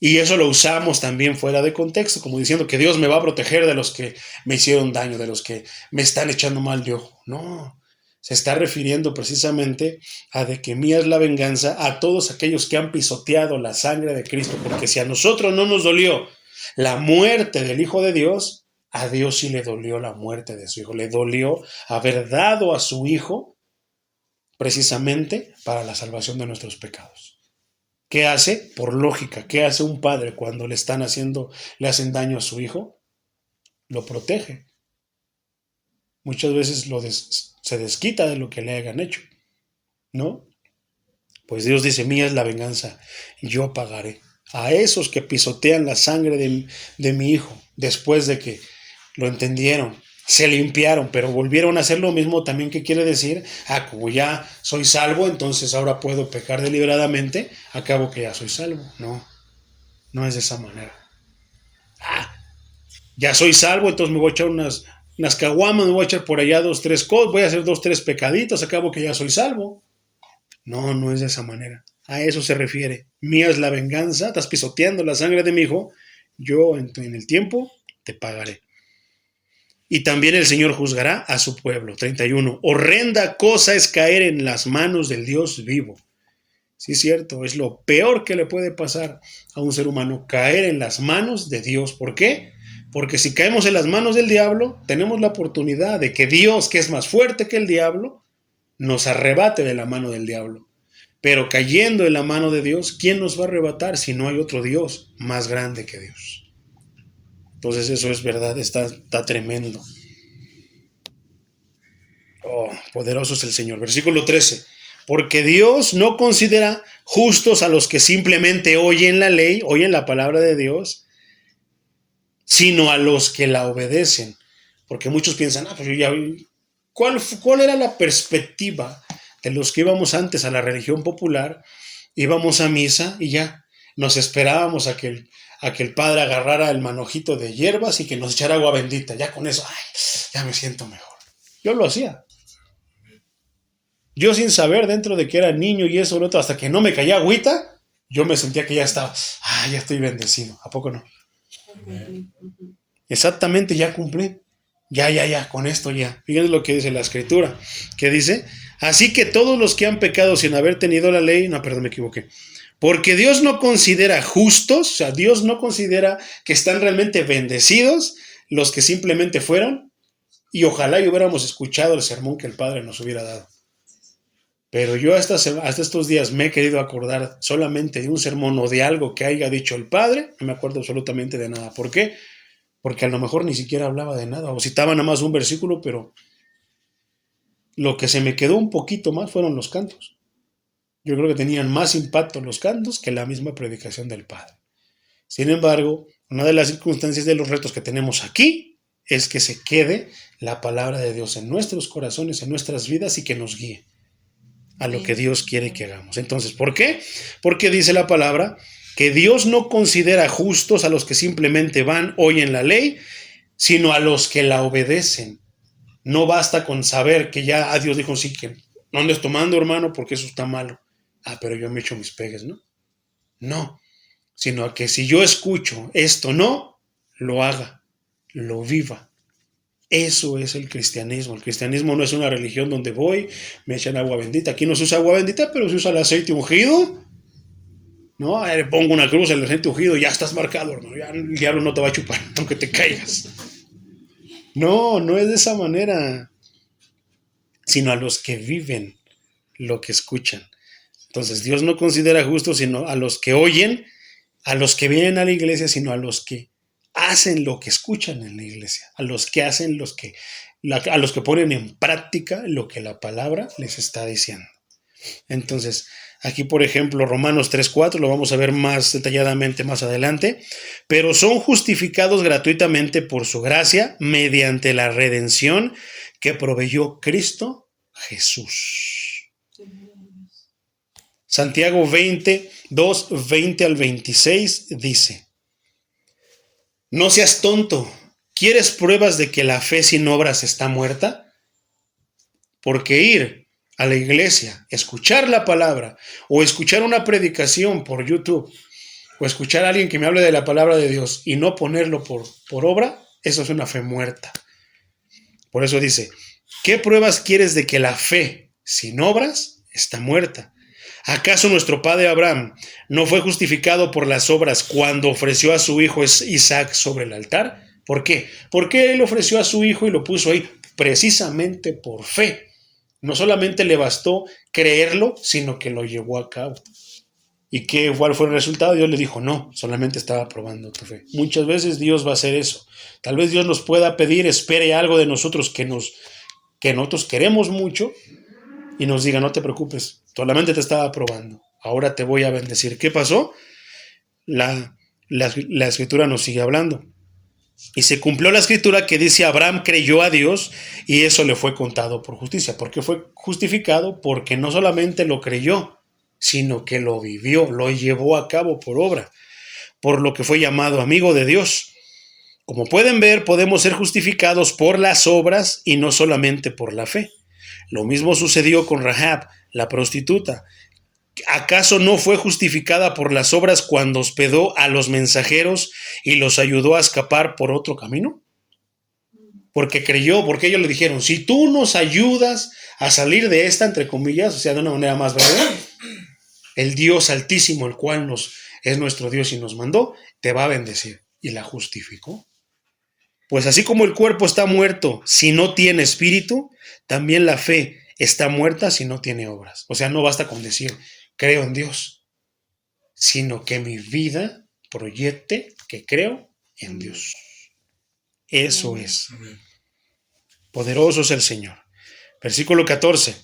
Y eso lo usamos también fuera de contexto, como diciendo que Dios me va a proteger de los que me hicieron daño, de los que me están echando mal de ojo. No, se está refiriendo precisamente a de que mía es la venganza a todos aquellos que han pisoteado la sangre de Cristo, porque si a nosotros no nos dolió la muerte del Hijo de Dios, a Dios sí le dolió la muerte de su Hijo, le dolió haber dado a su Hijo precisamente para la salvación de nuestros pecados. ¿Qué hace? Por lógica, ¿qué hace un padre cuando le hacen daño a su hijo? Lo protege. Muchas veces se desquita de lo que le hayan hecho, ¿no? Pues Dios dice, mía es la venganza, yo pagaré. A esos que pisotean la sangre de mi hijo, después de que lo entendieron, se limpiaron, pero volvieron a hacer lo mismo, también ¿qué quiere decir? Como ya soy salvo, entonces ahora puedo pecar deliberadamente, acabo que ya soy salvo. No es de esa manera. Ya soy salvo, entonces me voy a echar unas caguamas, me voy a echar por allá 2, 3 cosas, voy a hacer 2, 3 pecaditos, acabo que ya soy salvo. No es de esa manera. A eso se refiere. Mía es la venganza, estás pisoteando la sangre de mi hijo, yo en el tiempo te pagaré. Y también el Señor juzgará a su pueblo. 31. Horrenda cosa es caer en las manos del Dios vivo. Sí, es cierto, es lo peor que le puede pasar a un ser humano, caer en las manos de Dios. ¿Por qué? Porque si caemos en las manos del diablo, tenemos la oportunidad de que Dios, que es más fuerte que el diablo, nos arrebate de la mano del diablo. Pero cayendo en la mano de Dios, ¿quién nos va a arrebatar si no hay otro Dios más grande que Dios? Entonces eso es verdad, está tremendo. Oh, poderoso es el Señor. Versículo 13. Porque Dios no considera justos a los que simplemente oyen la ley, oyen la palabra de Dios, sino a los que la obedecen. Porque muchos piensan, pues yo ya... ¿Cuál era la perspectiva de los que íbamos antes a la religión popular? Íbamos a misa y ya nos esperábamos a que el padre agarrara el manojito de hierbas y que nos echara agua bendita. Ya con eso, ya me siento mejor. Yo lo hacía. Yo sin saber dentro de que era niño y eso, lo otro, hasta que no me caía agüita, yo me sentía que ya estaba, ya estoy bendecido. ¿A poco no? Exactamente, ya cumplí. Ya, con esto ya. Fíjense lo que dice la escritura, que dice, así que todos los que han pecado sin haber tenido la ley, no, perdón, me equivoqué, porque Dios no considera justos, o sea, Dios no considera que están realmente bendecidos los que simplemente fueron, y ojalá y hubiéramos escuchado el sermón que el Padre nos hubiera dado. Pero yo hasta estos días me he querido acordar solamente de un sermón o de algo que haya dicho el Padre, no me acuerdo absolutamente de nada. ¿Por qué? Porque a lo mejor ni siquiera hablaba de nada, o citaba nada más un versículo, pero lo que se me quedó un poquito más fueron los cantos. Yo creo que tenían más impacto los cantos que la misma predicación del Padre. Sin embargo, una de las circunstancias de los retos que tenemos aquí es que se quede la palabra de Dios en nuestros corazones, en nuestras vidas y que nos guíe a lo que Dios quiere que hagamos. Entonces, ¿por qué? Porque dice la palabra que Dios no considera justos a los que simplemente van, oyen la ley, sino a los que la obedecen. No basta con saber que ya Dios dijo, sí, que no andes tomando, hermano, porque eso está malo. Pero yo me echo mis pegues, ¿no? No, sino a que si yo escucho esto no, lo haga, lo viva. Eso es el cristianismo. El cristianismo no es una religión donde voy, me echan agua bendita. Aquí no se usa agua bendita, pero se usa el aceite ungido. ¿No? Le pongo una cruz, el aceite ungido, ya estás marcado, hermano. Ya el diablo no te va a chupar, aunque te caigas. No, no es de esa manera. Sino a los que viven lo que escuchan. Entonces, Dios no considera justos sino a los que oyen, a los que vienen a la iglesia, sino a los que hacen lo que escuchan en la iglesia, a los que hacen a los que ponen en práctica lo que la palabra les está diciendo. Entonces, aquí por ejemplo, Romanos 3:4, lo vamos a ver más detalladamente más adelante, pero son justificados gratuitamente por su gracia mediante la redención que proveyó Cristo Jesús. Santiago 20 al 26 dice: no seas tonto, ¿quieres pruebas de que la fe sin obras está muerta? Porque ir a la iglesia, escuchar la palabra, o escuchar una predicación por YouTube, o escuchar a alguien que me hable de la palabra de Dios y no ponerlo por obra, eso es una fe muerta. Por eso dice, ¿qué pruebas quieres de que la fe sin obras está muerta? ¿Acaso nuestro padre Abraham no fue justificado por las obras cuando ofreció a su hijo Isaac sobre el altar? ¿Por qué? Porque él ofreció a su hijo y lo puso ahí precisamente por fe. No solamente le bastó creerlo, sino que lo llevó a cabo. ¿Y cuál fue el resultado? Dios le dijo, no, solamente estaba probando tu fe. Muchas veces Dios va a hacer eso. Tal vez Dios nos pueda pedir, espere algo de nosotros que nosotros queremos mucho y nos diga, no te preocupes, solamente te estaba probando. Ahora te voy a bendecir. ¿Qué pasó? La escritura nos sigue hablando. Y se cumplió la escritura que dice, Abraham creyó a Dios y eso le fue contado por justicia. ¿Por qué fue justificado? Porque no solamente lo creyó, sino que lo vivió, lo llevó a cabo por obra, por lo que fue llamado amigo de Dios. Como pueden ver, podemos ser justificados por las obras y no solamente por la fe. Lo mismo sucedió con Rahab, la prostituta. ¿Acaso no fue justificada por las obras cuando hospedó a los mensajeros y los ayudó a escapar por otro camino? Porque creyó, porque ellos le dijeron, si tú nos ayudas a salir de esta, entre comillas, o sea, de una manera más breve, el Dios altísimo, el cual es nuestro Dios y nos mandó, te va a bendecir. Y la justificó. Pues así como el cuerpo está muerto si no tiene espíritu, también la fe está muerta si no tiene obras. O sea, no basta con decir, creo en Dios, sino que mi vida proyecte que creo en Dios. Eso es. Poderoso es el Señor. Versículo 14.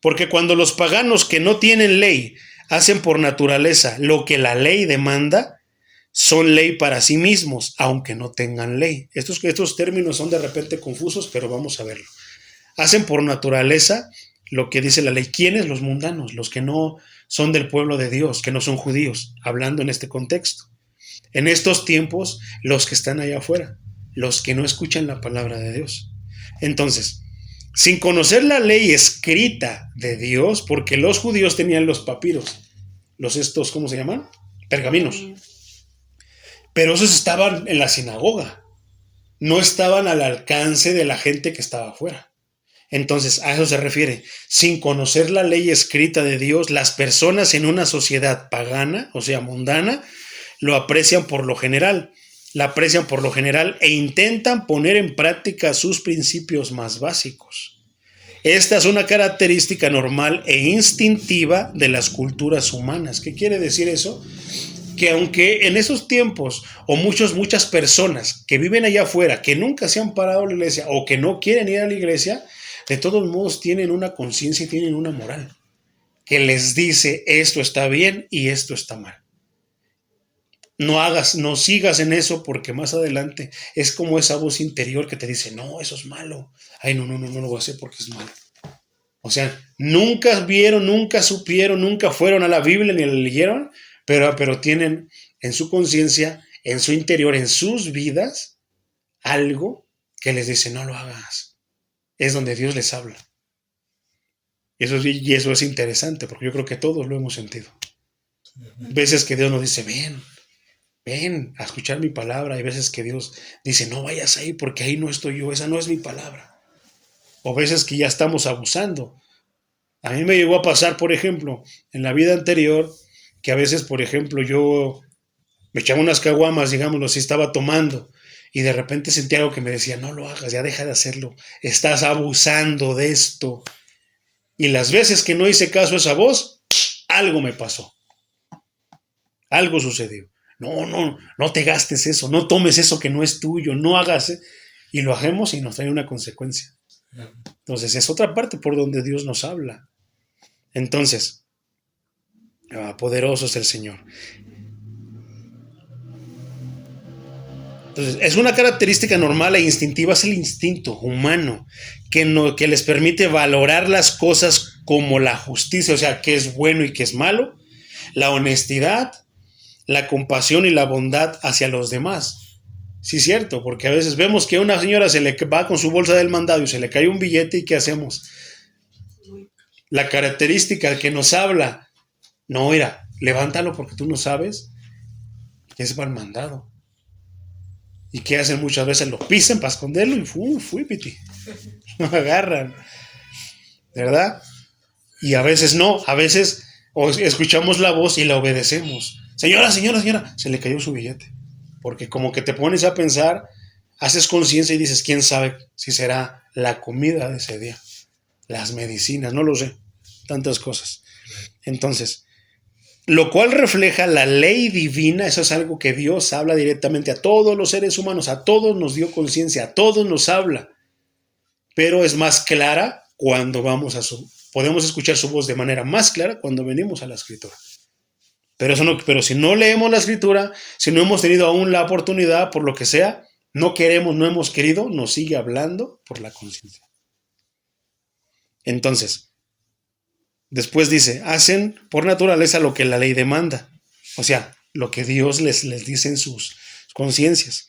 Porque cuando los paganos que no tienen ley hacen por naturaleza lo que la ley demanda, son ley para sí mismos, aunque no tengan ley. Estos términos son de repente confusos, pero vamos a verlo. Hacen por naturaleza lo que dice la ley. ¿Quiénes? Los mundanos, los que no son del pueblo de Dios, que no son judíos, hablando en este contexto. En estos tiempos, los que están allá afuera, los que no escuchan la palabra de Dios. Entonces, sin conocer la ley escrita de Dios, porque los judíos tenían los papiros, ¿cómo se llaman? Pergaminos. Pero esos estaban en la sinagoga, no estaban al alcance de la gente que estaba afuera. Entonces, a eso se refiere. Sin conocer la ley escrita de Dios, las personas en una sociedad pagana, o sea, mundana, lo aprecian por lo general. La aprecian por lo general e intentan poner en práctica sus principios más básicos. Esta es una característica normal e instintiva de las culturas humanas. ¿Qué quiere decir eso? Que aunque en esos tiempos o muchas personas que viven allá afuera, que nunca se han parado a la iglesia o que no quieren ir a la iglesia, de todos modos tienen una conciencia y tienen una moral. que les dice esto está bien y esto está mal. No sigas en eso porque más adelante es como esa voz interior que te dice, no, eso es malo. Ay, no lo voy a hacer porque es malo. O sea, nunca vieron, nunca supieron, nunca fueron a la Biblia ni la leyeron, pero tienen en su conciencia, en su interior, en sus vidas, algo que les dice, no lo hagas. Es donde Dios les habla. Y eso es interesante, porque yo creo que todos lo hemos sentido. Veces que Dios nos dice, ven a escuchar mi palabra. Hay veces que Dios dice, no vayas ahí porque ahí no estoy yo, esa no es mi palabra. O veces que ya estamos abusando. A mí me llegó a pasar, por ejemplo, en la vida anterior, que a veces, por ejemplo, yo me echaba unas caguamas, digámoslo, si estaba tomando, y de repente sentía algo que me decía, no lo hagas, ya deja de hacerlo, estás abusando de esto. Y las veces que no hice caso a esa voz, algo me pasó. Algo sucedió. No te gastes eso, no tomes eso que no es tuyo, no hagas. Y lo hacemos y nos trae una consecuencia. Entonces es otra parte por donde Dios nos habla. Entonces, poderoso es el Señor. Entonces, es una característica normal e instintiva, es el instinto humano que les permite valorar las cosas como la justicia, o sea, qué es bueno y qué es malo, la honestidad, la compasión y la bondad hacia los demás. Sí, cierto, porque a veces vemos que a una señora se le va con su bolsa del mandado y se le cae un billete y ¿qué hacemos? La característica que nos habla, no, mira, levántalo porque tú no sabes que es para el mandado. ¿Y qué hacen muchas veces? Lo pisan para esconderlo y fui, piti. Lo agarran. ¿Verdad? Y a veces no, a veces escuchamos la voz y la obedecemos. Señora, se le cayó su billete. Porque como que te pones a pensar, haces conciencia y dices, ¿quién sabe si será la comida de ese día? Las medicinas, no lo sé. Tantas cosas. Entonces, lo cual refleja la ley divina, eso es algo que Dios habla directamente a todos los seres humanos, a todos nos dio conciencia, a todos nos habla, pero es más clara cuando podemos escuchar su voz de manera más clara cuando venimos a la Escritura. Pero si no leemos la Escritura, si no hemos tenido aún la oportunidad, por lo que sea, no hemos querido, nos sigue hablando por la conciencia. Entonces, después dice, hacen por naturaleza lo que la ley demanda. O sea, lo que Dios les dice en sus conciencias.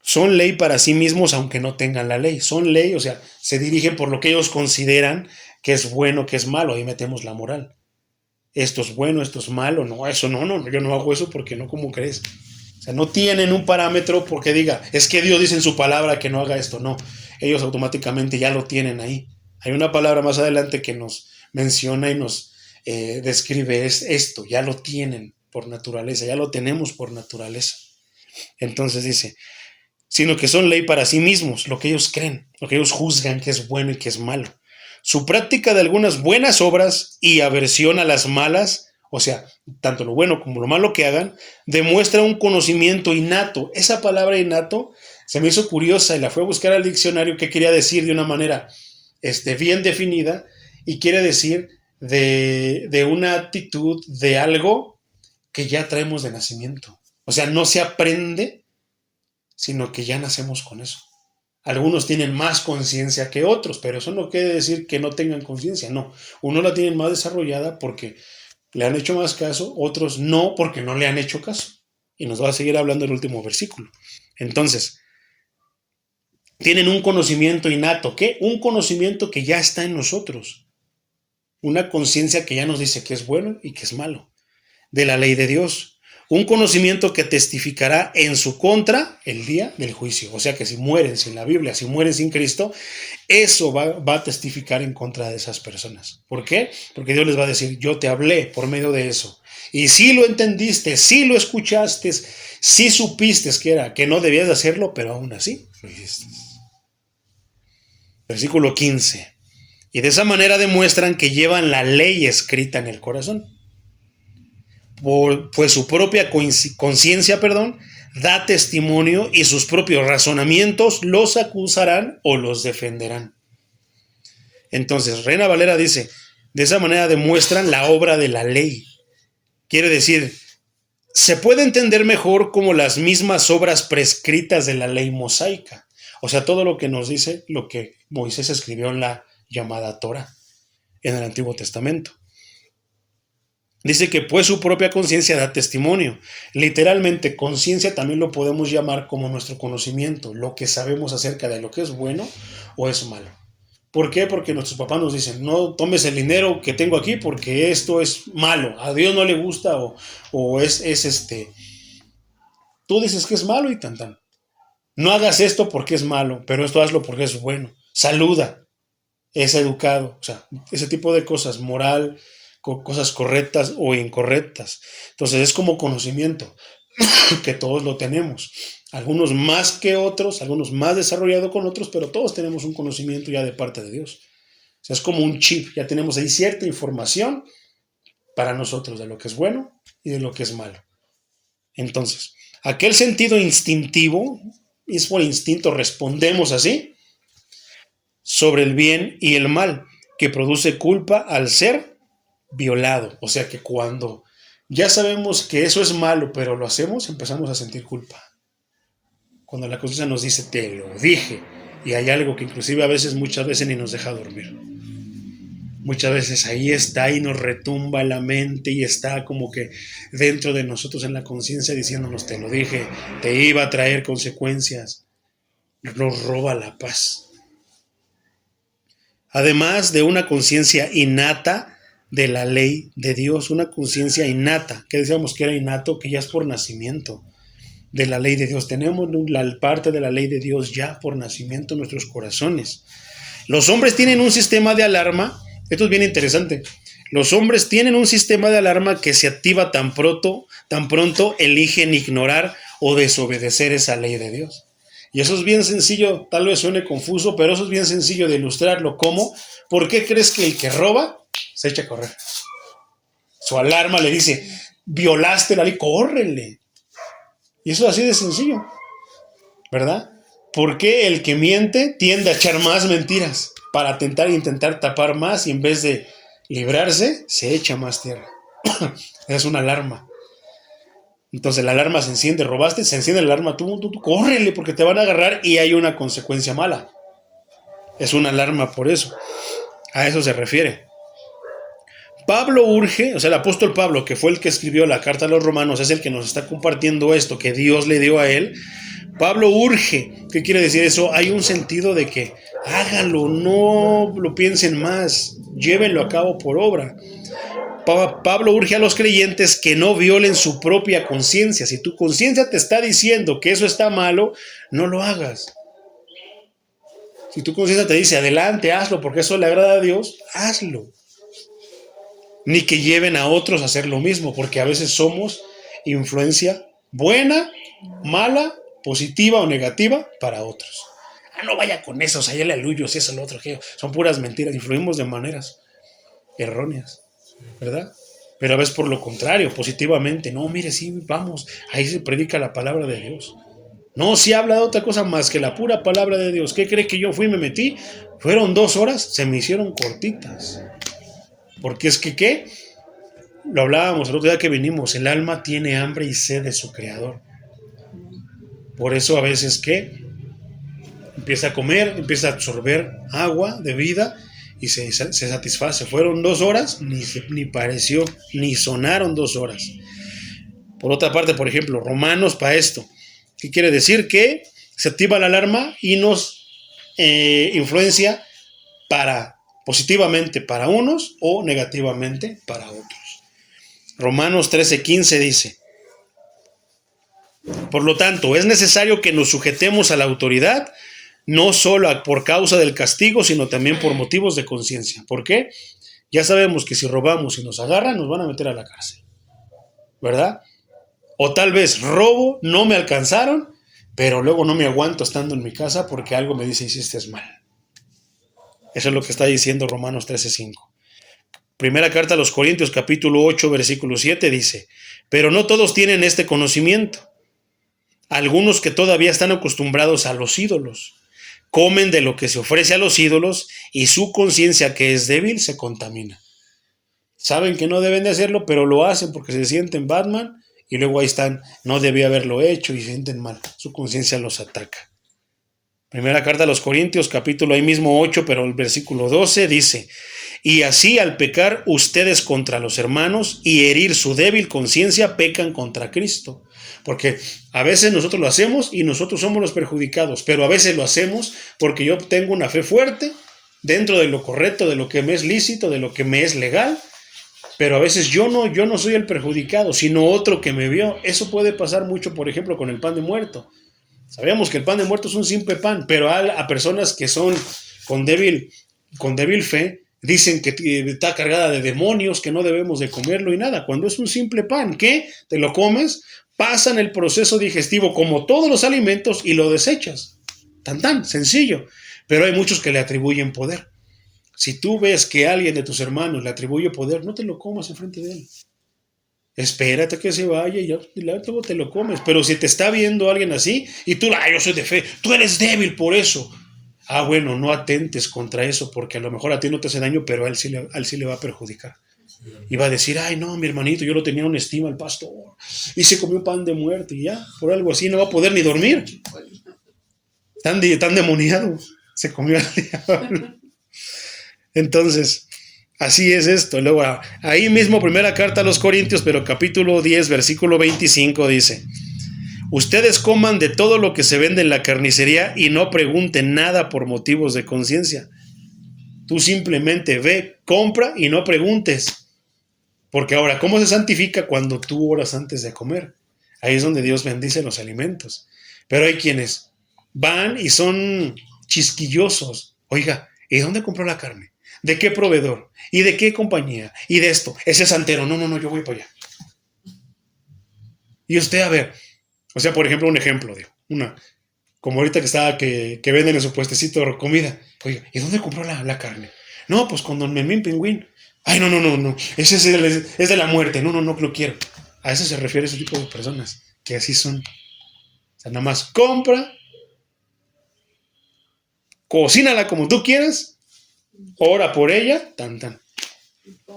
Son ley para sí mismos aunque no tengan la ley. Son ley, o sea, se dirigen por lo que ellos consideran que es bueno, que es malo. Ahí metemos la moral. Esto es bueno, esto es malo. No, eso no, yo no hago eso porque no, ¿cómo crees? O sea, no tienen un parámetro porque diga, es que Dios dice en su palabra que no haga esto. No, ellos automáticamente ya lo tienen ahí. Hay una palabra más adelante que nos menciona y nos describe esto, ya lo tienen por naturaleza, ya lo tenemos por naturaleza. Entonces dice, sino que son ley para sí mismos, lo que ellos creen, lo que ellos juzgan que es bueno y que es malo. Su práctica de algunas buenas obras y aversión a las malas, o sea, tanto lo bueno como lo malo que hagan, demuestra un conocimiento innato. Esa palabra innato se me hizo curiosa y la fui a buscar al diccionario qué quería decir de una manera bien definida, y quiere decir de una actitud, de algo que ya traemos de nacimiento. O sea, no se aprende, sino que ya nacemos con eso. Algunos tienen más conciencia que otros, pero eso no quiere decir que no tengan conciencia, no. Unos la tienen más desarrollada porque le han hecho más caso, otros no porque no le han hecho caso. Y nos va a seguir hablando el último versículo. Entonces, tienen un conocimiento innato. ¿Qué? Un conocimiento que ya está en nosotros. Una conciencia que ya nos dice que es bueno y que es malo. De la ley de Dios. Un conocimiento que testificará en su contra el día del juicio. O sea que si mueren sin la Biblia, si mueren sin Cristo, eso va a testificar en contra de esas personas. ¿Por qué? Porque Dios les va a decir, yo te hablé por medio de eso. Y si lo entendiste, si lo escuchaste, si supiste que no debías de hacerlo, pero aún así lo hiciste. Versículo 15. Y de esa manera demuestran que llevan la ley escrita en el corazón. Pues su propia conciencia, da testimonio y sus propios razonamientos los acusarán o los defenderán. Entonces, Reina Valera dice, De esa manera demuestran la obra de la ley. Quiere decir, se puede entender mejor como las mismas obras prescritas de la ley mosaica. O sea, todo lo que nos dice lo que Moisés escribió en la llamada Torah, en el Antiguo Testamento. Dice que pues su propia conciencia da testimonio. Literalmente, conciencia también lo podemos llamar como nuestro conocimiento, lo que sabemos acerca de lo que es bueno o es malo. ¿Por qué? Porque nuestros papás nos dicen, no tomes el dinero que tengo aquí porque esto es malo, a Dios no le gusta o es tú dices que es malo y tan tan. No hagas esto porque es malo, pero esto hazlo porque es bueno. Saluda, es educado, o sea, ese tipo de cosas, moral, cosas correctas o incorrectas. Entonces es como conocimiento, que todos lo tenemos. Algunos más que otros, algunos más desarrollados con otros, pero todos tenemos un conocimiento ya de parte de Dios. O sea, es como un chip, ya tenemos ahí cierta información para nosotros de lo que es bueno y de lo que es malo. Entonces, aquel sentido instintivo, es por instinto, respondemos así, sobre el bien y el mal, que produce culpa al ser violado. O sea que cuando ya sabemos que eso es malo, pero lo hacemos, empezamos a sentir culpa. Cuando la conciencia nos dice, te lo dije, y hay algo que inclusive a veces, muchas veces ni nos deja dormir. Muchas veces ahí está y nos retumba la mente y está como que dentro de nosotros en la conciencia diciéndonos, te lo dije, te iba a traer consecuencias. Nos roba la paz. Además de una conciencia innata de la ley de Dios, una conciencia innata, que decíamos que era innato, que ya es por nacimiento de la ley de Dios. Tenemos la parte de la ley de Dios ya por nacimiento en nuestros corazones. Los hombres tienen un sistema de alarma, esto es bien interesante, los hombres tienen un sistema de alarma que se activa tan pronto eligen ignorar o desobedecer esa ley de Dios. Y eso es bien sencillo, tal vez suene confuso, pero eso es bien sencillo de ilustrarlo. ¿Cómo? ¿Por qué crees que el que roba se echa a correr? Su alarma le dice, violaste la ley, córrele. Y eso es así de sencillo, ¿verdad? ¿Por qué el que miente tiende a echar más mentiras para intentar tapar más y en vez de librarse, se echa más tierra? Es una alarma. Entonces la alarma se enciende, robaste, se enciende la alarma, tú, córrele porque te van a agarrar y hay una consecuencia mala. Es una alarma por eso. A eso se refiere. Pablo urge, o sea, el apóstol Pablo, que fue el que escribió la carta a los romanos, es el que nos está compartiendo esto que Dios le dio a él. Pablo urge. ¿Qué quiere decir eso? Hay un sentido de que háganlo, no lo piensen más, llévenlo a cabo por obra. Pablo urge a los creyentes que no violen su propia conciencia. Si tu conciencia te está diciendo que eso está malo, no lo hagas. Si tu conciencia te dice, adelante, hazlo, porque eso le agrada a Dios, hazlo. Ni que lleven a otros a hacer lo mismo, porque a veces somos influencia buena, mala, positiva o negativa para otros. No vaya con eso, allá le aluyo, si eso, lo otro, que son puras mentiras, influimos de maneras erróneas, ¿verdad? Pero a veces por lo contrario, positivamente, no, mire, sí, vamos, ahí se predica la palabra de Dios. No, si habla de otra cosa más que la pura palabra de Dios. ¿Qué cree que yo fui y me metí? Fueron 2 horas, se me hicieron cortitas. Porque es que, ¿qué? Lo hablábamos el otro día que vinimos, el alma tiene hambre y sed de su creador. Por eso a veces, ¿qué? Empieza a comer, empieza a absorber agua de vida y se satisface. Fueron 2 horas, ni pareció, ni sonaron 2 horas. Por otra parte, por ejemplo, Romanos para esto. ¿Qué quiere decir? Que se activa la alarma y nos influencia positivamente para unos o negativamente para otros. Romanos 13:15 dice, por lo tanto, es necesario que nos sujetemos a la autoridad, no solo por causa del castigo, sino también por motivos de conciencia. ¿Por qué? Ya sabemos que si robamos y nos agarran, nos van a meter a la cárcel, ¿verdad? O tal vez robo, no me alcanzaron, pero luego no me aguanto estando en mi casa porque algo me dice hiciste mal. Eso es lo que está diciendo Romanos 13:5. Primera carta a los Corintios, capítulo 8, versículo 7 dice, pero no todos tienen este conocimiento. Algunos que todavía están acostumbrados a los ídolos, comen de lo que se ofrece a los ídolos y su conciencia, que es débil, se contamina. Saben que no deben de hacerlo, pero lo hacen porque se sienten Batman y luego ahí están, no debía haberlo hecho y se sienten mal. Su conciencia los ataca. Primera carta a los Corintios, capítulo ahí mismo 8, pero el versículo 12 dice: y así al pecar ustedes contra los hermanos y herir su débil conciencia, pecan contra Cristo. Porque a veces nosotros lo hacemos y nosotros somos los perjudicados, pero a veces lo hacemos porque yo tengo una fe fuerte dentro de lo correcto, de lo que me es lícito, de lo que me es legal, pero a veces yo no soy el perjudicado, sino otro que me vio. Eso puede pasar mucho, por ejemplo, con el pan de muerto. Sabemos que el pan de muerto es un simple pan, pero a personas que son con débil fe, dicen que está cargada de demonios, que no debemos de comerlo y nada. Cuando es un simple pan, ¿qué? Te lo comes, pasan el proceso digestivo como todos los alimentos y lo desechas. Tan sencillo. Pero hay muchos que le atribuyen poder. Si tú ves que alguien de tus hermanos le atribuye poder, no te lo comas enfrente de él. Espérate que se vaya y ya luego te lo comes. Pero si te está viendo alguien así y tú, yo soy de fe, tú eres débil por eso. Bueno, no atentes contra eso porque a lo mejor a ti no te hace daño, pero a él sí le va a perjudicar. Y va a decir, no, mi hermanito, yo lo tenía en estima al pastor y se comió pan de muerte y ya, por algo así no va a poder ni dormir. Tan demoniado, se comió al diablo. Entonces, así es esto. Luego, ahí mismo, primera carta a los Corintios, pero capítulo 10, versículo 25 dice: ustedes coman de todo lo que se vende en la carnicería y no pregunten nada por motivos de conciencia. Tú simplemente ve, compra y no preguntes. Porque ahora, ¿cómo se santifica? Cuando tú oras antes de comer. Ahí es donde Dios bendice los alimentos. Pero hay quienes van y son chisquillosos. Oiga, ¿y dónde compró la carne? ¿De qué proveedor? ¿Y de qué compañía? ¿Y de esto? Ese santero. No, yo voy para allá. Y usted, a ver, o sea, por ejemplo, un ejemplo de como ahorita que venden en su puestecito de comida. Oiga, ¿y dónde compró la carne? No, pues con don Memín Pingüín. No. Ese es de la muerte. No quiero. A eso se refiere ese tipo de personas, que así son. O sea, nada más compra, cocínala como tú quieras, ora por ella,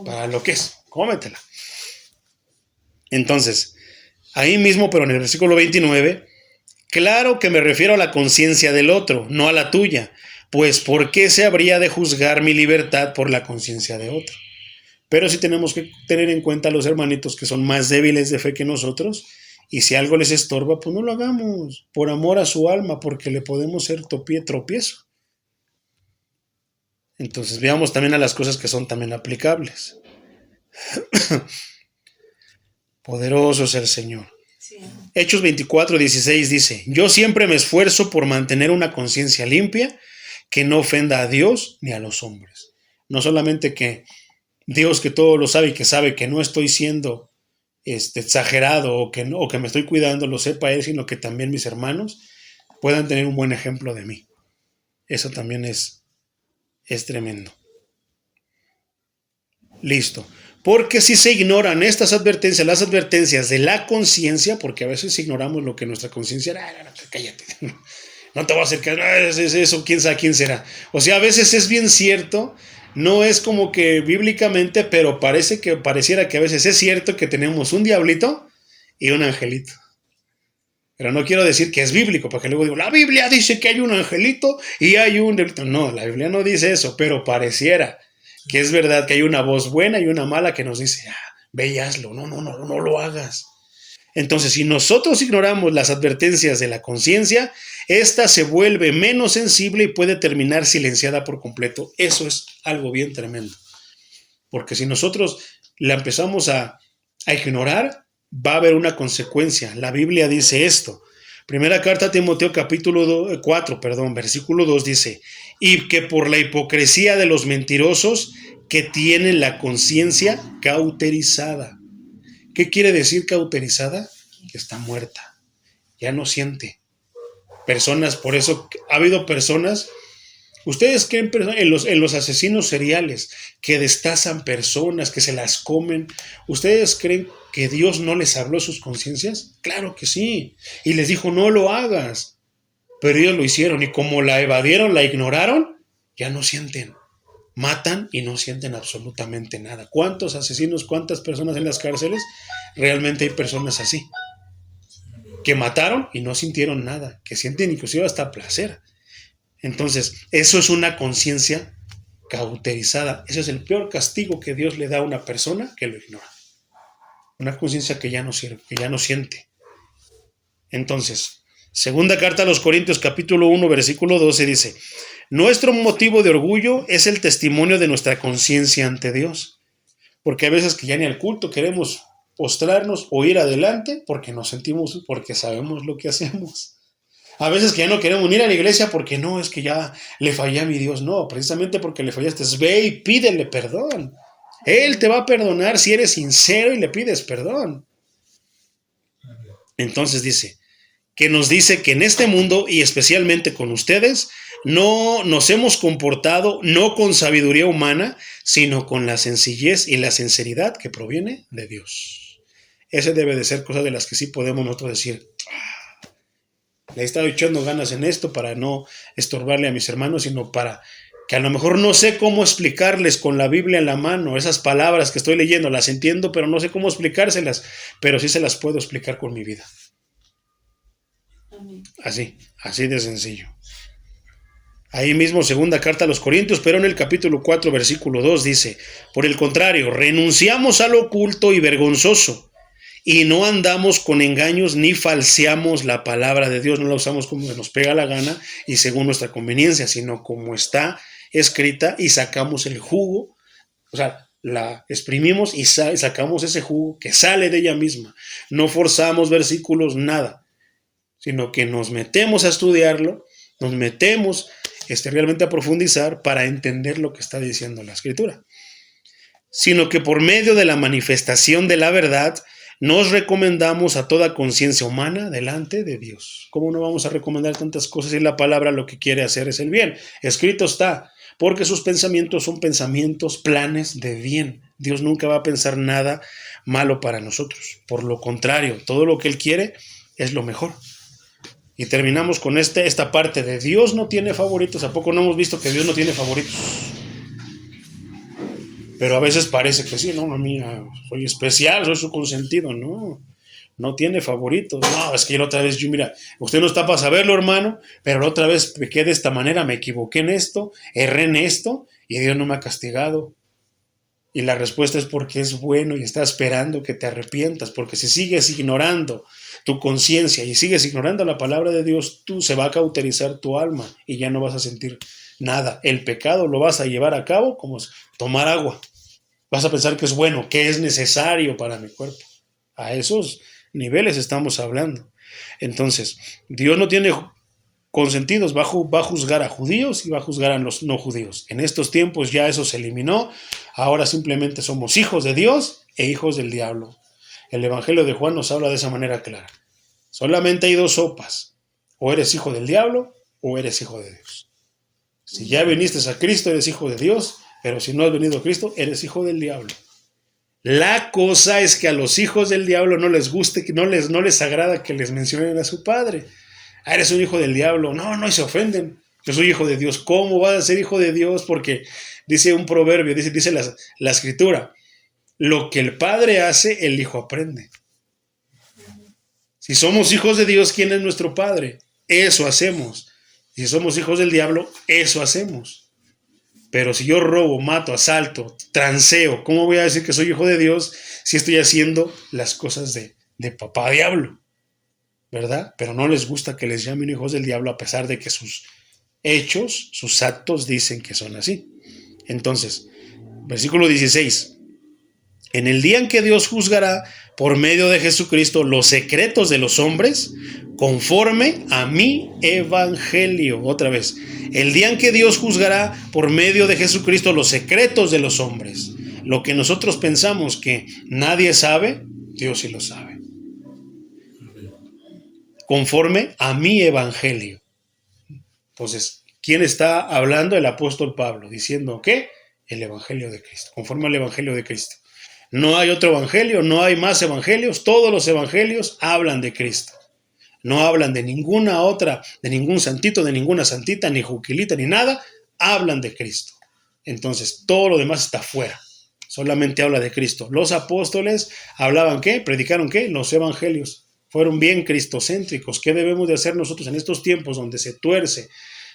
para lo que es, cómetela. Entonces, ahí mismo, pero en el versículo 29, claro que me refiero a la conciencia del otro, no a la tuya, pues ¿por qué se habría de juzgar mi libertad por la conciencia de otro? Pero sí tenemos que tener en cuenta a los hermanitos que son más débiles de fe que nosotros, y si algo les estorba, pues no lo hagamos, por amor a su alma, porque le podemos ser tropiezo. Entonces veamos también a las cosas que son también aplicables. Poderoso es el Señor. Sí. Hechos 24:16 dice: yo siempre me esfuerzo por mantener una conciencia limpia que no ofenda a Dios ni a los hombres. No solamente que Dios, que todo lo sabe y que sabe que no estoy siendo exagerado o que me estoy cuidando, lo sepa Él, sino que también mis hermanos puedan tener un buen ejemplo de mí. Eso también es tremendo. Listo. Porque si se ignoran estas advertencias, las advertencias de la conciencia, porque a veces ignoramos lo que nuestra conciencia, cállate, no te voy a hacer eso, quién sabe quién será. O sea, a veces es bien cierto, no es como que bíblicamente, pero pareciera que a veces es cierto que tenemos un diablito y un angelito. Pero no quiero decir que es bíblico, porque luego digo, la Biblia dice que hay un angelito y hay un diablito. No, la Biblia no dice eso, pero pareciera que es verdad que hay una voz buena y una mala que nos dice, ve y hazlo, no lo hagas. Entonces, si nosotros ignoramos las advertencias de la conciencia, esta se vuelve menos sensible y puede terminar silenciada por completo. Eso es algo bien tremendo. Porque si nosotros la empezamos a ignorar, va a haber una consecuencia. La Biblia dice esto. Primera carta a Timoteo capítulo 4, versículo 2 dice: y que por la hipocresía de los mentirosos que tienen la conciencia cauterizada. ¿Qué quiere decir cauterizada? Que está muerta, ya no siente. Personas, por eso ha habido personas, ustedes creen en los asesinos seriales que destazan personas, que se las comen, ¿ustedes creen que Dios no les habló sus conciencias? Claro que sí, y les dijo no lo hagas, pero ellos lo hicieron y como la evadieron, la ignoraron, ya no sienten. Matan y no sienten absolutamente nada. ¿Cuántos asesinos, cuántas personas en las cárceles? Realmente hay personas así, que mataron y no sintieron nada, que sienten inclusive hasta placer. Entonces, eso es una conciencia cauterizada. Ese es el peor castigo que Dios le da a una persona que lo ignora. Una conciencia que ya no sirve, que ya no siente. Entonces, segunda carta a los Corintios, capítulo 1, versículo 12 dice: nuestro motivo de orgullo es el testimonio de nuestra conciencia ante Dios. Porque a veces que ya ni al culto queremos postrarnos o ir adelante porque nos sentimos, porque sabemos lo que hacemos. A veces que ya no queremos ir a la iglesia porque no, es que ya le fallé a mi Dios. No, precisamente porque le fallaste. Ve y pídele perdón. Él te va a perdonar si eres sincero y le pides perdón. Entonces dice, que nos dice que en este mundo y especialmente con ustedes no nos hemos comportado no con sabiduría humana, sino con la sencillez y la sinceridad que proviene de Dios. Ese debe de ser cosa de las que sí podemos nosotros decir, le he estado echando ganas en esto para no estorbarle a mis hermanos, sino para que a lo mejor no sé cómo explicarles con la Biblia en la mano, esas palabras que estoy leyendo, las entiendo, pero no sé cómo explicárselas, pero sí se las puedo explicar con mi vida. Así de sencillo. Ahí mismo, segunda carta a los Corintios, pero en el capítulo 4, versículo 2 dice, por el contrario, renunciamos a lo oculto y vergonzoso, y no andamos con engaños ni falseamos la palabra de Dios, no la usamos como nos pega la gana y según nuestra conveniencia, sino como está escrita y sacamos el jugo, o sea, la exprimimos y sacamos ese jugo que sale de ella misma. No forzamos versículos, nada, sino que nos metemos a estudiarlo, nos metemos realmente a profundizar para entender lo que está diciendo la Escritura. Sino que por medio de la manifestación de la verdad, nos recomendamos a toda conciencia humana delante de Dios. ¿Cómo no vamos a recomendar tantas cosas si la palabra lo que quiere hacer es el bien? Escrito está, porque sus pensamientos son pensamientos, planes de bien. Dios nunca va a pensar nada malo para nosotros. Por lo contrario, todo lo que Él quiere es lo mejor. Y terminamos con esta parte de Dios no tiene favoritos. ¿A poco no hemos visto que Dios no tiene favoritos? Pero a veces parece que sí, no, mira, soy especial, soy su consentido. No tiene favoritos. No, es que la otra vez mira, usted no está para saberlo, hermano, pero la otra vez pequé de esta manera, me equivoqué en esto, erré en esto, y Dios no me ha castigado. Y la respuesta es porque es bueno y está esperando que te arrepientas, porque si sigues ignorando tu conciencia y sigues ignorando la palabra de Dios, tú se va a cauterizar tu alma y ya no vas a sentir nada. El pecado lo vas a llevar a cabo como tomar agua. Vas a pensar que es bueno, que es necesario para mi cuerpo. A esos niveles estamos hablando. Entonces, Dios no tiene consentidos, va a juzgar a judíos y va a juzgar a los no judíos. En estos tiempos ya eso se eliminó. Ahora simplemente somos hijos de Dios e hijos del diablo. El Evangelio de Juan nos habla de esa manera clara. Solamente hay dos sopas. O eres hijo del diablo o eres hijo de Dios. Si ya viniste a Cristo, eres hijo de Dios, pero si no has venido a Cristo, eres hijo del diablo. La cosa es que a los hijos del diablo no les guste, no les agrada que les mencionen a su padre. Eres un hijo del diablo. No, y se ofenden. Yo soy hijo de Dios. ¿Cómo vas a ser hijo de Dios? Porque dice un proverbio, dice la Escritura, lo que el padre hace, el hijo aprende. Si somos hijos de Dios, ¿quién es nuestro padre? Eso hacemos. Si somos hijos del diablo, eso hacemos. Pero si yo robo, mato, asalto, transeo, ¿cómo voy a decir que soy hijo de Dios si estoy haciendo las cosas de papá diablo? ¿Verdad? Pero no les gusta que les llamen hijos del diablo a pesar de que sus hechos, sus actos dicen que son así. Entonces, versículo 16. En el día en que Dios juzgará por medio de Jesucristo los secretos de los hombres, conforme a mi evangelio. Otra vez, el día en que Dios juzgará por medio de Jesucristo los secretos de los hombres. Lo que nosotros pensamos que nadie sabe, Dios sí lo sabe. Conforme a mi evangelio. Entonces, ¿quién está hablando? El apóstol Pablo, diciendo ¿qué? El evangelio de Cristo, conforme al evangelio de Cristo. No hay otro evangelio, no hay más evangelios, todos los evangelios hablan de Cristo. No hablan de ninguna otra, de ningún santito, de ninguna santita, ni juquilita, ni nada, hablan de Cristo. Entonces, todo lo demás está fuera. Solamente habla de Cristo. Los apóstoles hablaban ¿qué? Predicaron ¿qué? Los evangelios. Fueron bien cristocéntricos. ¿Qué debemos de hacer nosotros en estos tiempos donde se tuerce,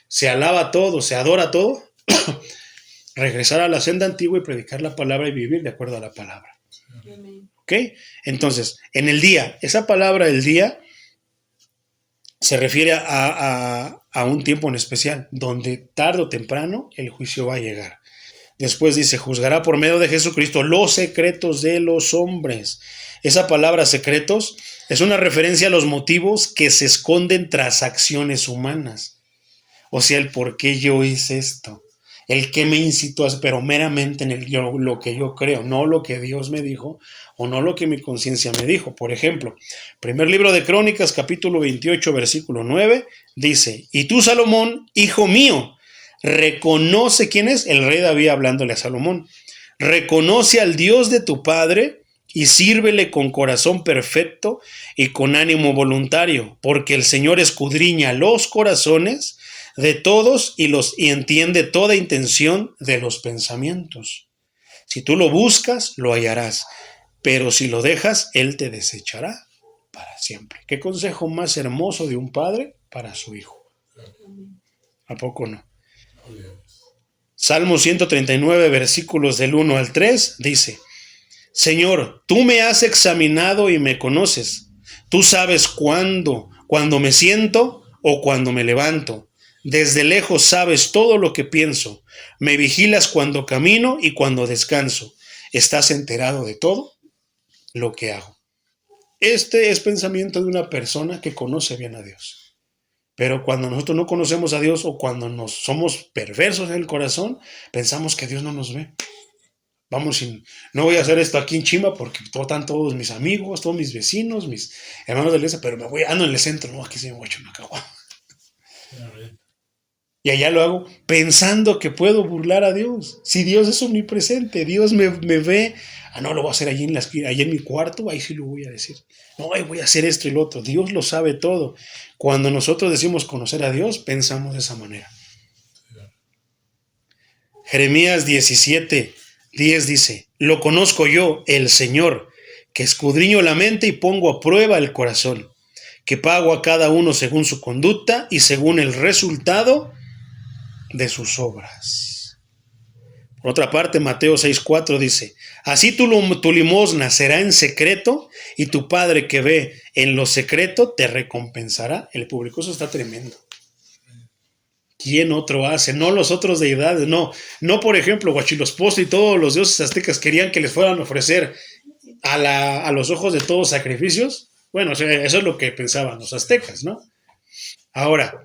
se alaba todo, se adora todo? Regresar a la senda antigua y predicar la palabra y vivir de acuerdo a la palabra. ¿Ok? Entonces, en el día, esa palabra del día se refiere a un tiempo en especial, donde tarde o temprano el juicio va a llegar. Después dice, juzgará por medio de Jesucristo los secretos de los hombres. Esa palabra secretos es una referencia a los motivos que se esconden tras acciones humanas. O sea, el por qué yo hice esto, el que me incitó a hacer, pero meramente en lo que yo creo, no lo que Dios me dijo o no lo que mi conciencia me dijo. Por ejemplo, primer libro de Crónicas, capítulo 28, versículo 9, dice, y tú, Salomón, hijo mío, reconoce, ¿quién es? El rey David hablándole a Salomón, reconoce al Dios de tu padre y sírvele con corazón perfecto y con ánimo voluntario, porque el Señor escudriña los corazones de todos y entiende toda intención de los pensamientos. Si tú lo buscas, lo hallarás, pero si lo dejas, Él te desechará para siempre. ¿Qué consejo más hermoso de un padre para su hijo? ¿A poco no? Salmo 139, versículos del 1 al 3, dice, Señor, tú me has examinado y me conoces. Tú sabes cuándo me siento o cuando me levanto. Desde lejos sabes todo lo que pienso. Me vigilas cuando camino y cuando descanso. ¿Estás enterado de todo lo que hago? Este es pensamiento de una persona que conoce bien a Dios. Pero cuando nosotros no conocemos a Dios o cuando nos somos perversos en el corazón, pensamos que Dios no nos ve. Vamos, no voy a hacer esto aquí en Chima porque están todos mis amigos, todos mis vecinos, mis hermanos de la iglesia, pero ando en el centro, no, aquí sí me voy a echar una caguama. Y allá lo hago pensando que puedo burlar a Dios. Si Dios es omnipresente, Dios me ve. No, lo voy a hacer allí en mi cuarto, ahí sí lo voy a decir. No, voy a hacer esto y lo otro. Dios lo sabe todo. Cuando nosotros decimos conocer a Dios, pensamos de esa manera. Jeremías 17, 10 dice, lo conozco yo, el Señor, que escudriño la mente y pongo a prueba el corazón, que pago a cada uno según su conducta y según el resultado de sus obras. Por otra parte, Mateo 6:4 dice, así tu limosna será en secreto y tu Padre que ve en lo secreto te recompensará el público. Eso está tremendo. ¿Quién otro hace? No los otros deidades, no, por ejemplo, Huachilospochtli y todos los dioses aztecas querían que les fueran a ofrecer a los ojos de todos sacrificios. Bueno, eso es lo que pensaban los aztecas, ¿no? Ahora,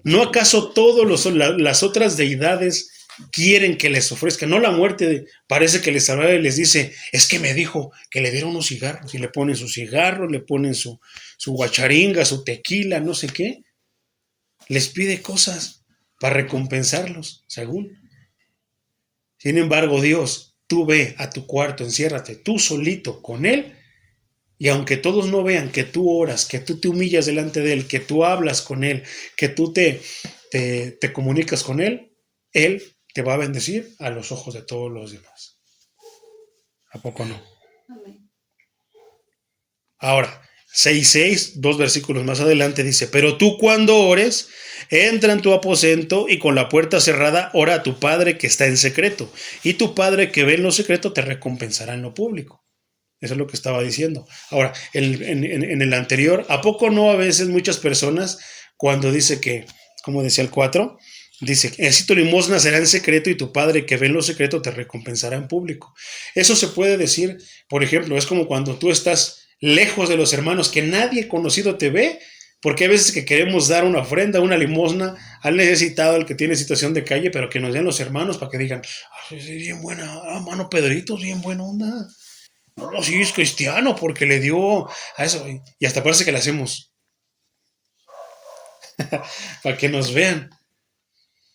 ¿no acaso todas las otras deidades quieren que les ofrezcan? No la muerte, parece que les habla y les dice, es que me dijo que le dieron unos cigarros, y le ponen su cigarro, le ponen su guacharinga, su tequila, no sé qué. Les pide cosas para recompensarlos, según. Sin embargo, Dios, tú ve a tu cuarto, enciérrate tú solito con Él, y aunque todos no vean que tú oras, que tú te humillas delante de Él, que tú hablas con Él, que tú te comunicas con Él, Él te va a bendecir a los ojos de todos los demás. ¿A poco no? Amén. Ahora, 6:6, 2 versículos más adelante dice, pero tú cuando ores, entra en tu aposento y con la puerta cerrada ora a tu Padre que está en secreto, y tu Padre que ve en lo secreto te recompensará en lo público. Eso es lo que estaba diciendo. Ahora, en el anterior, ¿a poco no a veces muchas personas cuando dice que, como decía el 4, dice, así tu limosna será en secreto y tu Padre que ve en lo secreto te recompensará en público? Eso se puede decir, por ejemplo, es como cuando tú estás lejos de los hermanos, que nadie conocido te ve, porque hay veces que queremos dar una ofrenda, una limosna al necesitado, al que tiene situación de calle, pero que nos den los hermanos para que digan, bien buena, mano Pedrito, bien buena onda. No, sí, es cristiano porque le dio a eso. Y hasta parece que le hacemos. Para que nos vean.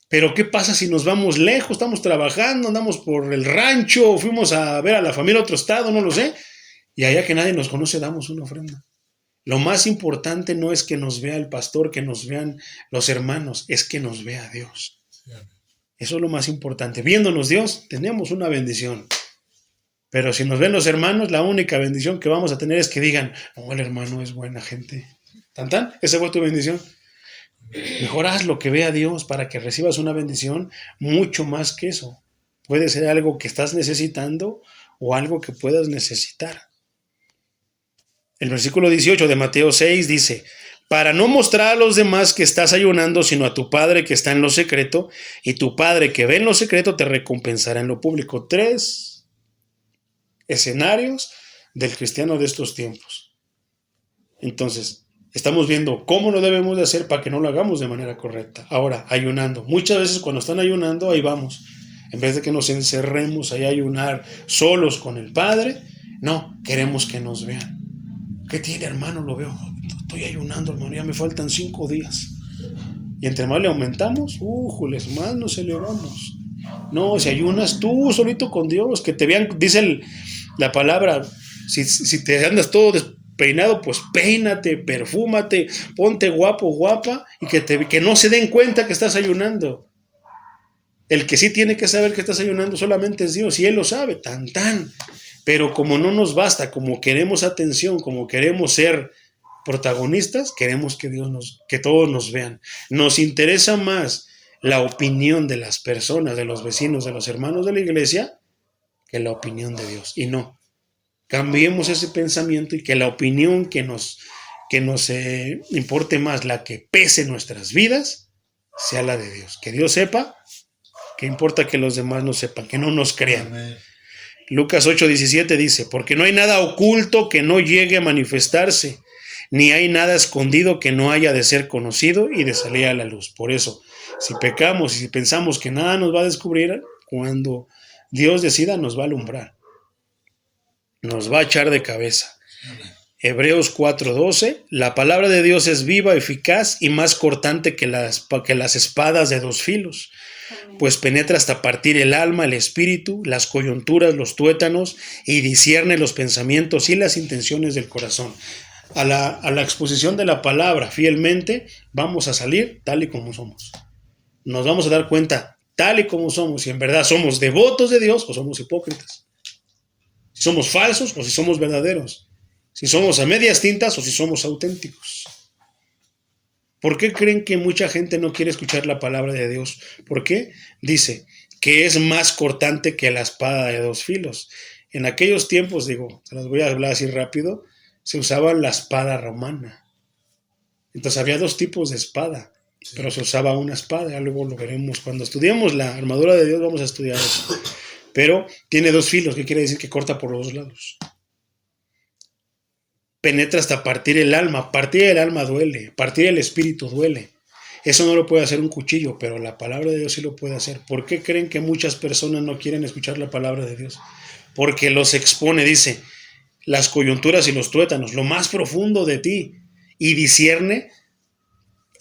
Pero ¿qué pasa si nos vamos lejos? Estamos trabajando, andamos por el rancho, fuimos a ver a la familia a otro estado, no lo sé. Y allá que nadie nos conoce, damos una ofrenda. Lo más importante no es que nos vea el pastor, que nos vean los hermanos, es que nos vea Dios. Eso es lo más importante. Viéndonos Dios, tenemos una bendición. Pero si nos ven los hermanos, la única bendición que vamos a tener es que digan, no, el hermano es buena gente. ¿Tan tan? Esa fue tu bendición. Mejor haz lo que vea Dios para que recibas una bendición mucho más que eso. Puede ser algo que estás necesitando o algo que puedas necesitar. El versículo 18 de Mateo 6 dice, para no mostrar a los demás que estás ayunando, sino a tu Padre que está en lo secreto, y tu Padre que ve en lo secreto te recompensará en lo público. 3 escenarios del cristiano de estos tiempos. Entonces, estamos viendo cómo lo debemos de hacer para que no lo hagamos de manera correcta. Ahora, ayunando. Muchas veces cuando están ayunando, ahí vamos. En vez de que nos encerremos ahí a ayunar solos con el Padre, no, queremos que nos vean. ¿Qué tiene, hermano? Lo veo. Estoy ayunando, hermano. Ya me faltan 5 días. Y entre más le aumentamos, más nos elevamos. No, si ayunas tú solito con Dios, que te vean, dice la palabra, si te andas todo despeinado, pues peínate, perfúmate, ponte guapo, guapa, y que no se den cuenta que estás ayunando. El que sí tiene que saber que estás ayunando solamente es Dios, y Él lo sabe, tan. Pero como no nos basta, como queremos atención, como queremos ser protagonistas, queremos que todos nos vean. Nos interesa más la opinión de las personas, de los vecinos, de los hermanos de la iglesia, que la opinión de Dios. Y no, cambiemos ese pensamiento y que la opinión que nos importe más, la que pese nuestras vidas, sea la de Dios. Que Dios sepa, que importa que los demás no sepan, que no nos crean. Amén. Lucas 8:17 dice, porque no hay nada oculto que no llegue a manifestarse, ni hay nada escondido que no haya de ser conocido y de salir a la luz. Por eso, si pecamos y si pensamos que nada nos va a descubrir, cuando Dios decida nos va a alumbrar, nos va a echar de cabeza. Hebreos 4:12, la palabra de Dios es viva, eficaz y más cortante que las espadas de 2 filos, pues penetra hasta partir el alma, el espíritu, las coyunturas, los tuétanos, y discierne los pensamientos y las intenciones del corazón. A la exposición de la palabra fielmente, vamos a salir tal y como somos. Nos vamos a dar cuenta tal y como somos, si en verdad somos devotos de Dios o somos hipócritas. Si somos falsos o si somos verdaderos. Si somos a medias tintas o si somos auténticos. ¿Por qué creen que mucha gente no quiere escuchar la palabra de Dios? ¿Por qué? Dice que es más cortante que la espada de 2 filos. En aquellos tiempos, se las voy a hablar así rápido, se usaba la espada romana. Entonces había 2 tipos de espada, pero se usaba una espada, luego lo veremos. Cuando estudiemos la armadura de Dios vamos a estudiar eso. Pero tiene 2 filos, que quiere decir que corta por los 2 lados. Penetra hasta partir el alma. Partir el alma duele, partir el espíritu duele. Eso no lo puede hacer un cuchillo, pero la palabra de Dios sí lo puede hacer. ¿Por qué creen que muchas personas no quieren escuchar la palabra de Dios? Porque los expone, dice, las coyunturas y los tuétanos, lo más profundo de ti, y discierne,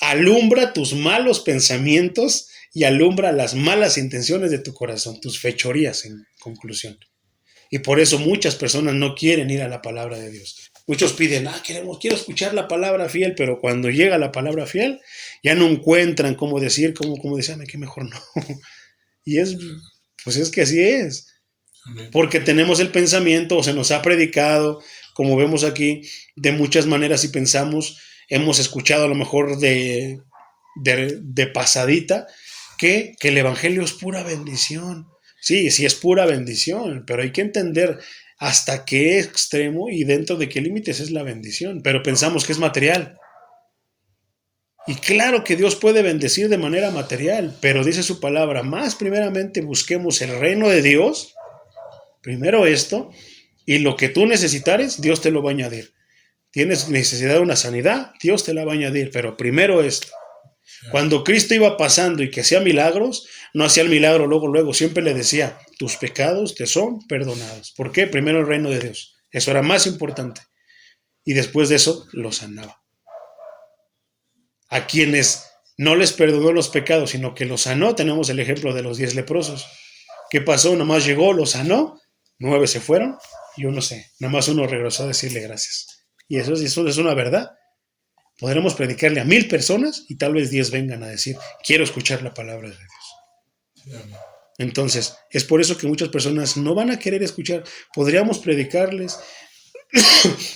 alumbra tus malos pensamientos y alumbra las malas intenciones de tu corazón, tus fechorías en conclusión. Y por eso muchas personas no quieren ir a la palabra de Dios. Muchos piden, quiero escuchar la palabra fiel, pero cuando llega la palabra fiel, ya no encuentran cómo decir, cómo decir, que mejor no. Y es que así es. Porque tenemos el pensamiento, o se nos ha predicado, como vemos aquí, de muchas maneras y pensamos, hemos escuchado a lo mejor de pasadita, que el evangelio es pura bendición. Sí es pura bendición, pero hay que entender hasta qué extremo y dentro de qué límites es la bendición. Pero pensamos que es material. Y claro que Dios puede bendecir de manera material, pero dice su palabra, más primeramente busquemos el reino de Dios, primero esto, y lo que tú necesitares, Dios te lo va a añadir. Tienes necesidad de una sanidad, Dios te la va a añadir, pero primero esto. Cuando Cristo iba pasando y que hacía milagros, no hacía el milagro luego, siempre le decía, tus pecados te son perdonados. ¿Por qué? Primero el reino de Dios. Eso era más importante. Y después de eso, los sanaba. A quienes no les perdonó los pecados, sino que los sanó, tenemos el ejemplo de los 10 leprosos. ¿Qué pasó? Nada más llegó, los sanó, 9 se fueron y nada más uno regresó a decirle gracias. Y eso es una verdad. Podremos predicarle a 1000 personas y tal vez 10 vengan a decir, quiero escuchar la palabra de Dios. Entonces, es por eso que muchas personas no van a querer escuchar. Podríamos predicarles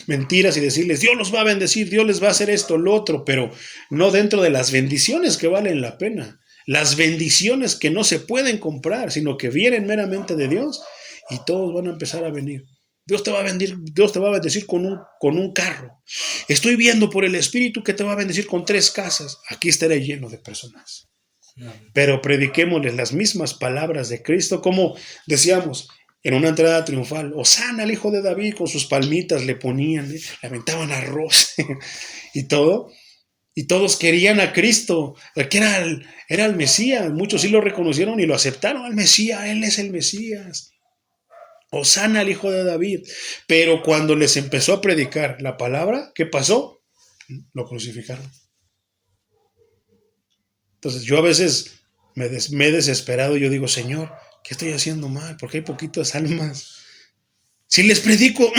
mentiras y decirles, Dios los va a bendecir, Dios les va a hacer esto, lo otro, pero no dentro de las bendiciones que valen la pena. Las bendiciones que no se pueden comprar, sino que vienen meramente de Dios, y todos van a empezar a venir. Dios te va a bendecir con un carro. Estoy viendo por el Espíritu que te va a bendecir con 3 casas. Aquí estaré lleno de personas. Pero prediquémosles las mismas palabras de Cristo, como decíamos en una entrada triunfal. Hosana al Hijo de David, con sus palmitas le ponían, le aventaban arroz y todo. Y todos querían a Cristo, que era el Mesías. Muchos sí lo reconocieron y lo aceptaron al Mesías. Él es el Mesías. Hosana al Hijo de David. Pero cuando les empezó a predicar la palabra, ¿qué pasó? Lo crucificaron. Entonces yo a veces me he desesperado y yo digo, Señor, ¿qué estoy haciendo mal? Porque hay poquitas almas. Si les predico,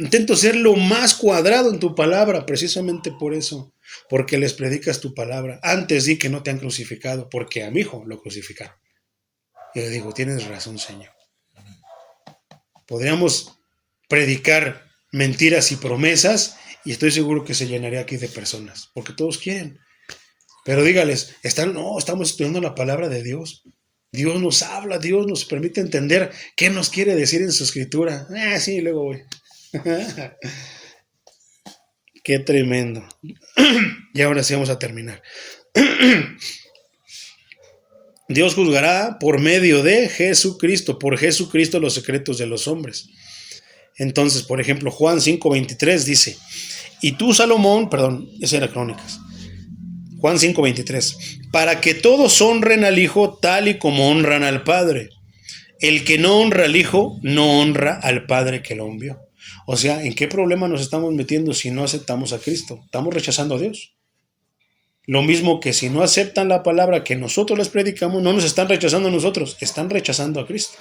intento ser lo más cuadrado en tu palabra, precisamente por eso, porque les predicas tu palabra. Antes di que no te han crucificado, porque a mi hijo lo crucificaron. Y le digo, tienes razón, Señor. Podríamos predicar mentiras y promesas y estoy seguro que se llenaría aquí de personas, porque todos quieren. Pero dígales, estamos estudiando la palabra de Dios. Dios nos habla, Dios nos permite entender qué nos quiere decir en su escritura. Sí, luego voy. Qué tremendo. Y ahora sí vamos a terminar. Dios juzgará por medio de Jesucristo, por Jesucristo los secretos de los hombres. Entonces, por ejemplo, Juan 5:23 dice, y tú, Salomón, esa era Crónicas, Juan 5:23, para que todos honren al Hijo tal y como honran al Padre. El que no honra al Hijo, no honra al Padre que lo envió. O sea, ¿en qué problema nos estamos metiendo si no aceptamos a Cristo? Estamos rechazando a Dios. Lo mismo que si no aceptan la palabra que nosotros les predicamos, no nos están rechazando a nosotros, están rechazando a Cristo.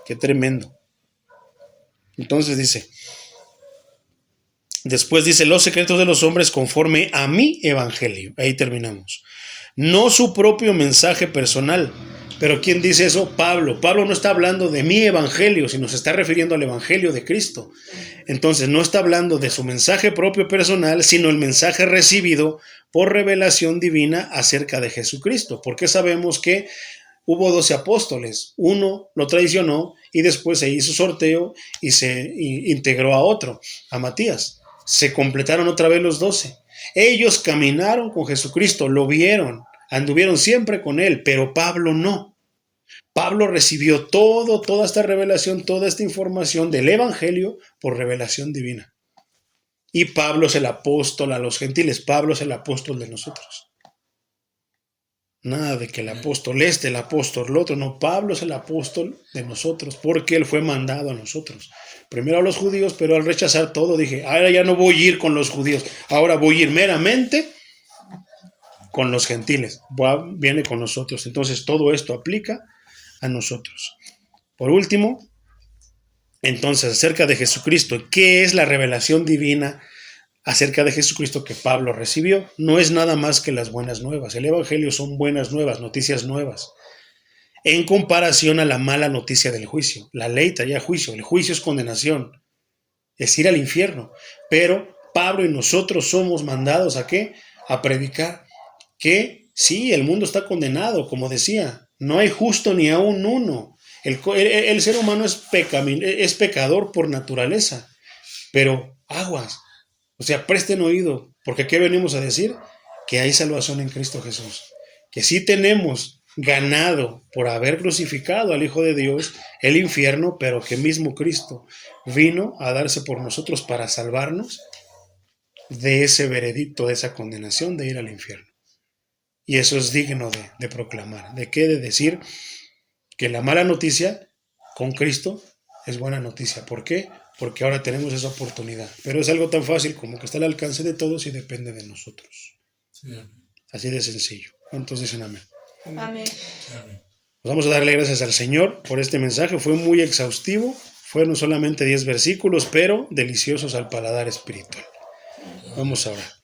Qué tremendo. Entonces después dice, los secretos de los hombres conforme a mi evangelio. Ahí terminamos. No su propio mensaje personal. Pero ¿quién dice eso? Pablo. Pablo no está hablando de mi evangelio, sino se está refiriendo al evangelio de Cristo. Entonces no está hablando de su mensaje propio personal, sino el mensaje recibido por revelación divina acerca de Jesucristo. Porque sabemos que hubo 12 apóstoles. Uno lo traicionó y después se hizo sorteo y se integró a otro, a Matías. Se completaron otra vez los 12. Ellos caminaron con Jesucristo, lo vieron, anduvieron siempre con él, pero Pablo no. Pablo recibió toda esta revelación, toda esta información del evangelio por revelación divina. Y Pablo es el apóstol a los gentiles, Pablo es el apóstol de nosotros. Nada de que el apóstol el apóstol el otro, no, Pablo es el apóstol de nosotros, porque él fue mandado a nosotros. Primero a los judíos, pero al rechazar todo dije, ahora ya no voy a ir con los judíos, ahora voy a ir meramente con los gentiles, viene con nosotros. Entonces todo esto aplica a nosotros. Por último, entonces acerca de Jesucristo, ¿qué es la revelación divina acerca de Jesucristo que Pablo recibió? No es nada más que las buenas nuevas. El evangelio son buenas nuevas, noticias nuevas, en comparación a la mala noticia del juicio. La ley traía juicio, el juicio es condenación, es ir al infierno. Pero Pablo y nosotros somos mandados ¿a qué? A predicar que sí, el mundo está condenado, como decía, no hay justo ni aún uno. El ser humano es pecador por naturaleza, pero aguas. O sea, presten oído, porque ¿qué venimos a decir? Que hay salvación en Cristo Jesús. Que sí tenemos ganado por haber crucificado al Hijo de Dios el infierno, pero que mismo Cristo vino a darse por nosotros para salvarnos de ese veredicto, de esa condenación de ir al infierno. Y eso es digno de proclamar. ¿De qué? De decir que la mala noticia con Cristo es buena noticia. ¿Por qué? Porque ahora tenemos esa oportunidad. Pero es algo tan fácil como que está al alcance de todos y depende de nosotros. Sí. Así de sencillo. ¿Cuántos dicen amén? Amén. Pues vamos a darle gracias al Señor por este mensaje. Fue muy exhaustivo. Fueron solamente 10 versículos, pero deliciosos al paladar espiritual. Vamos a orar.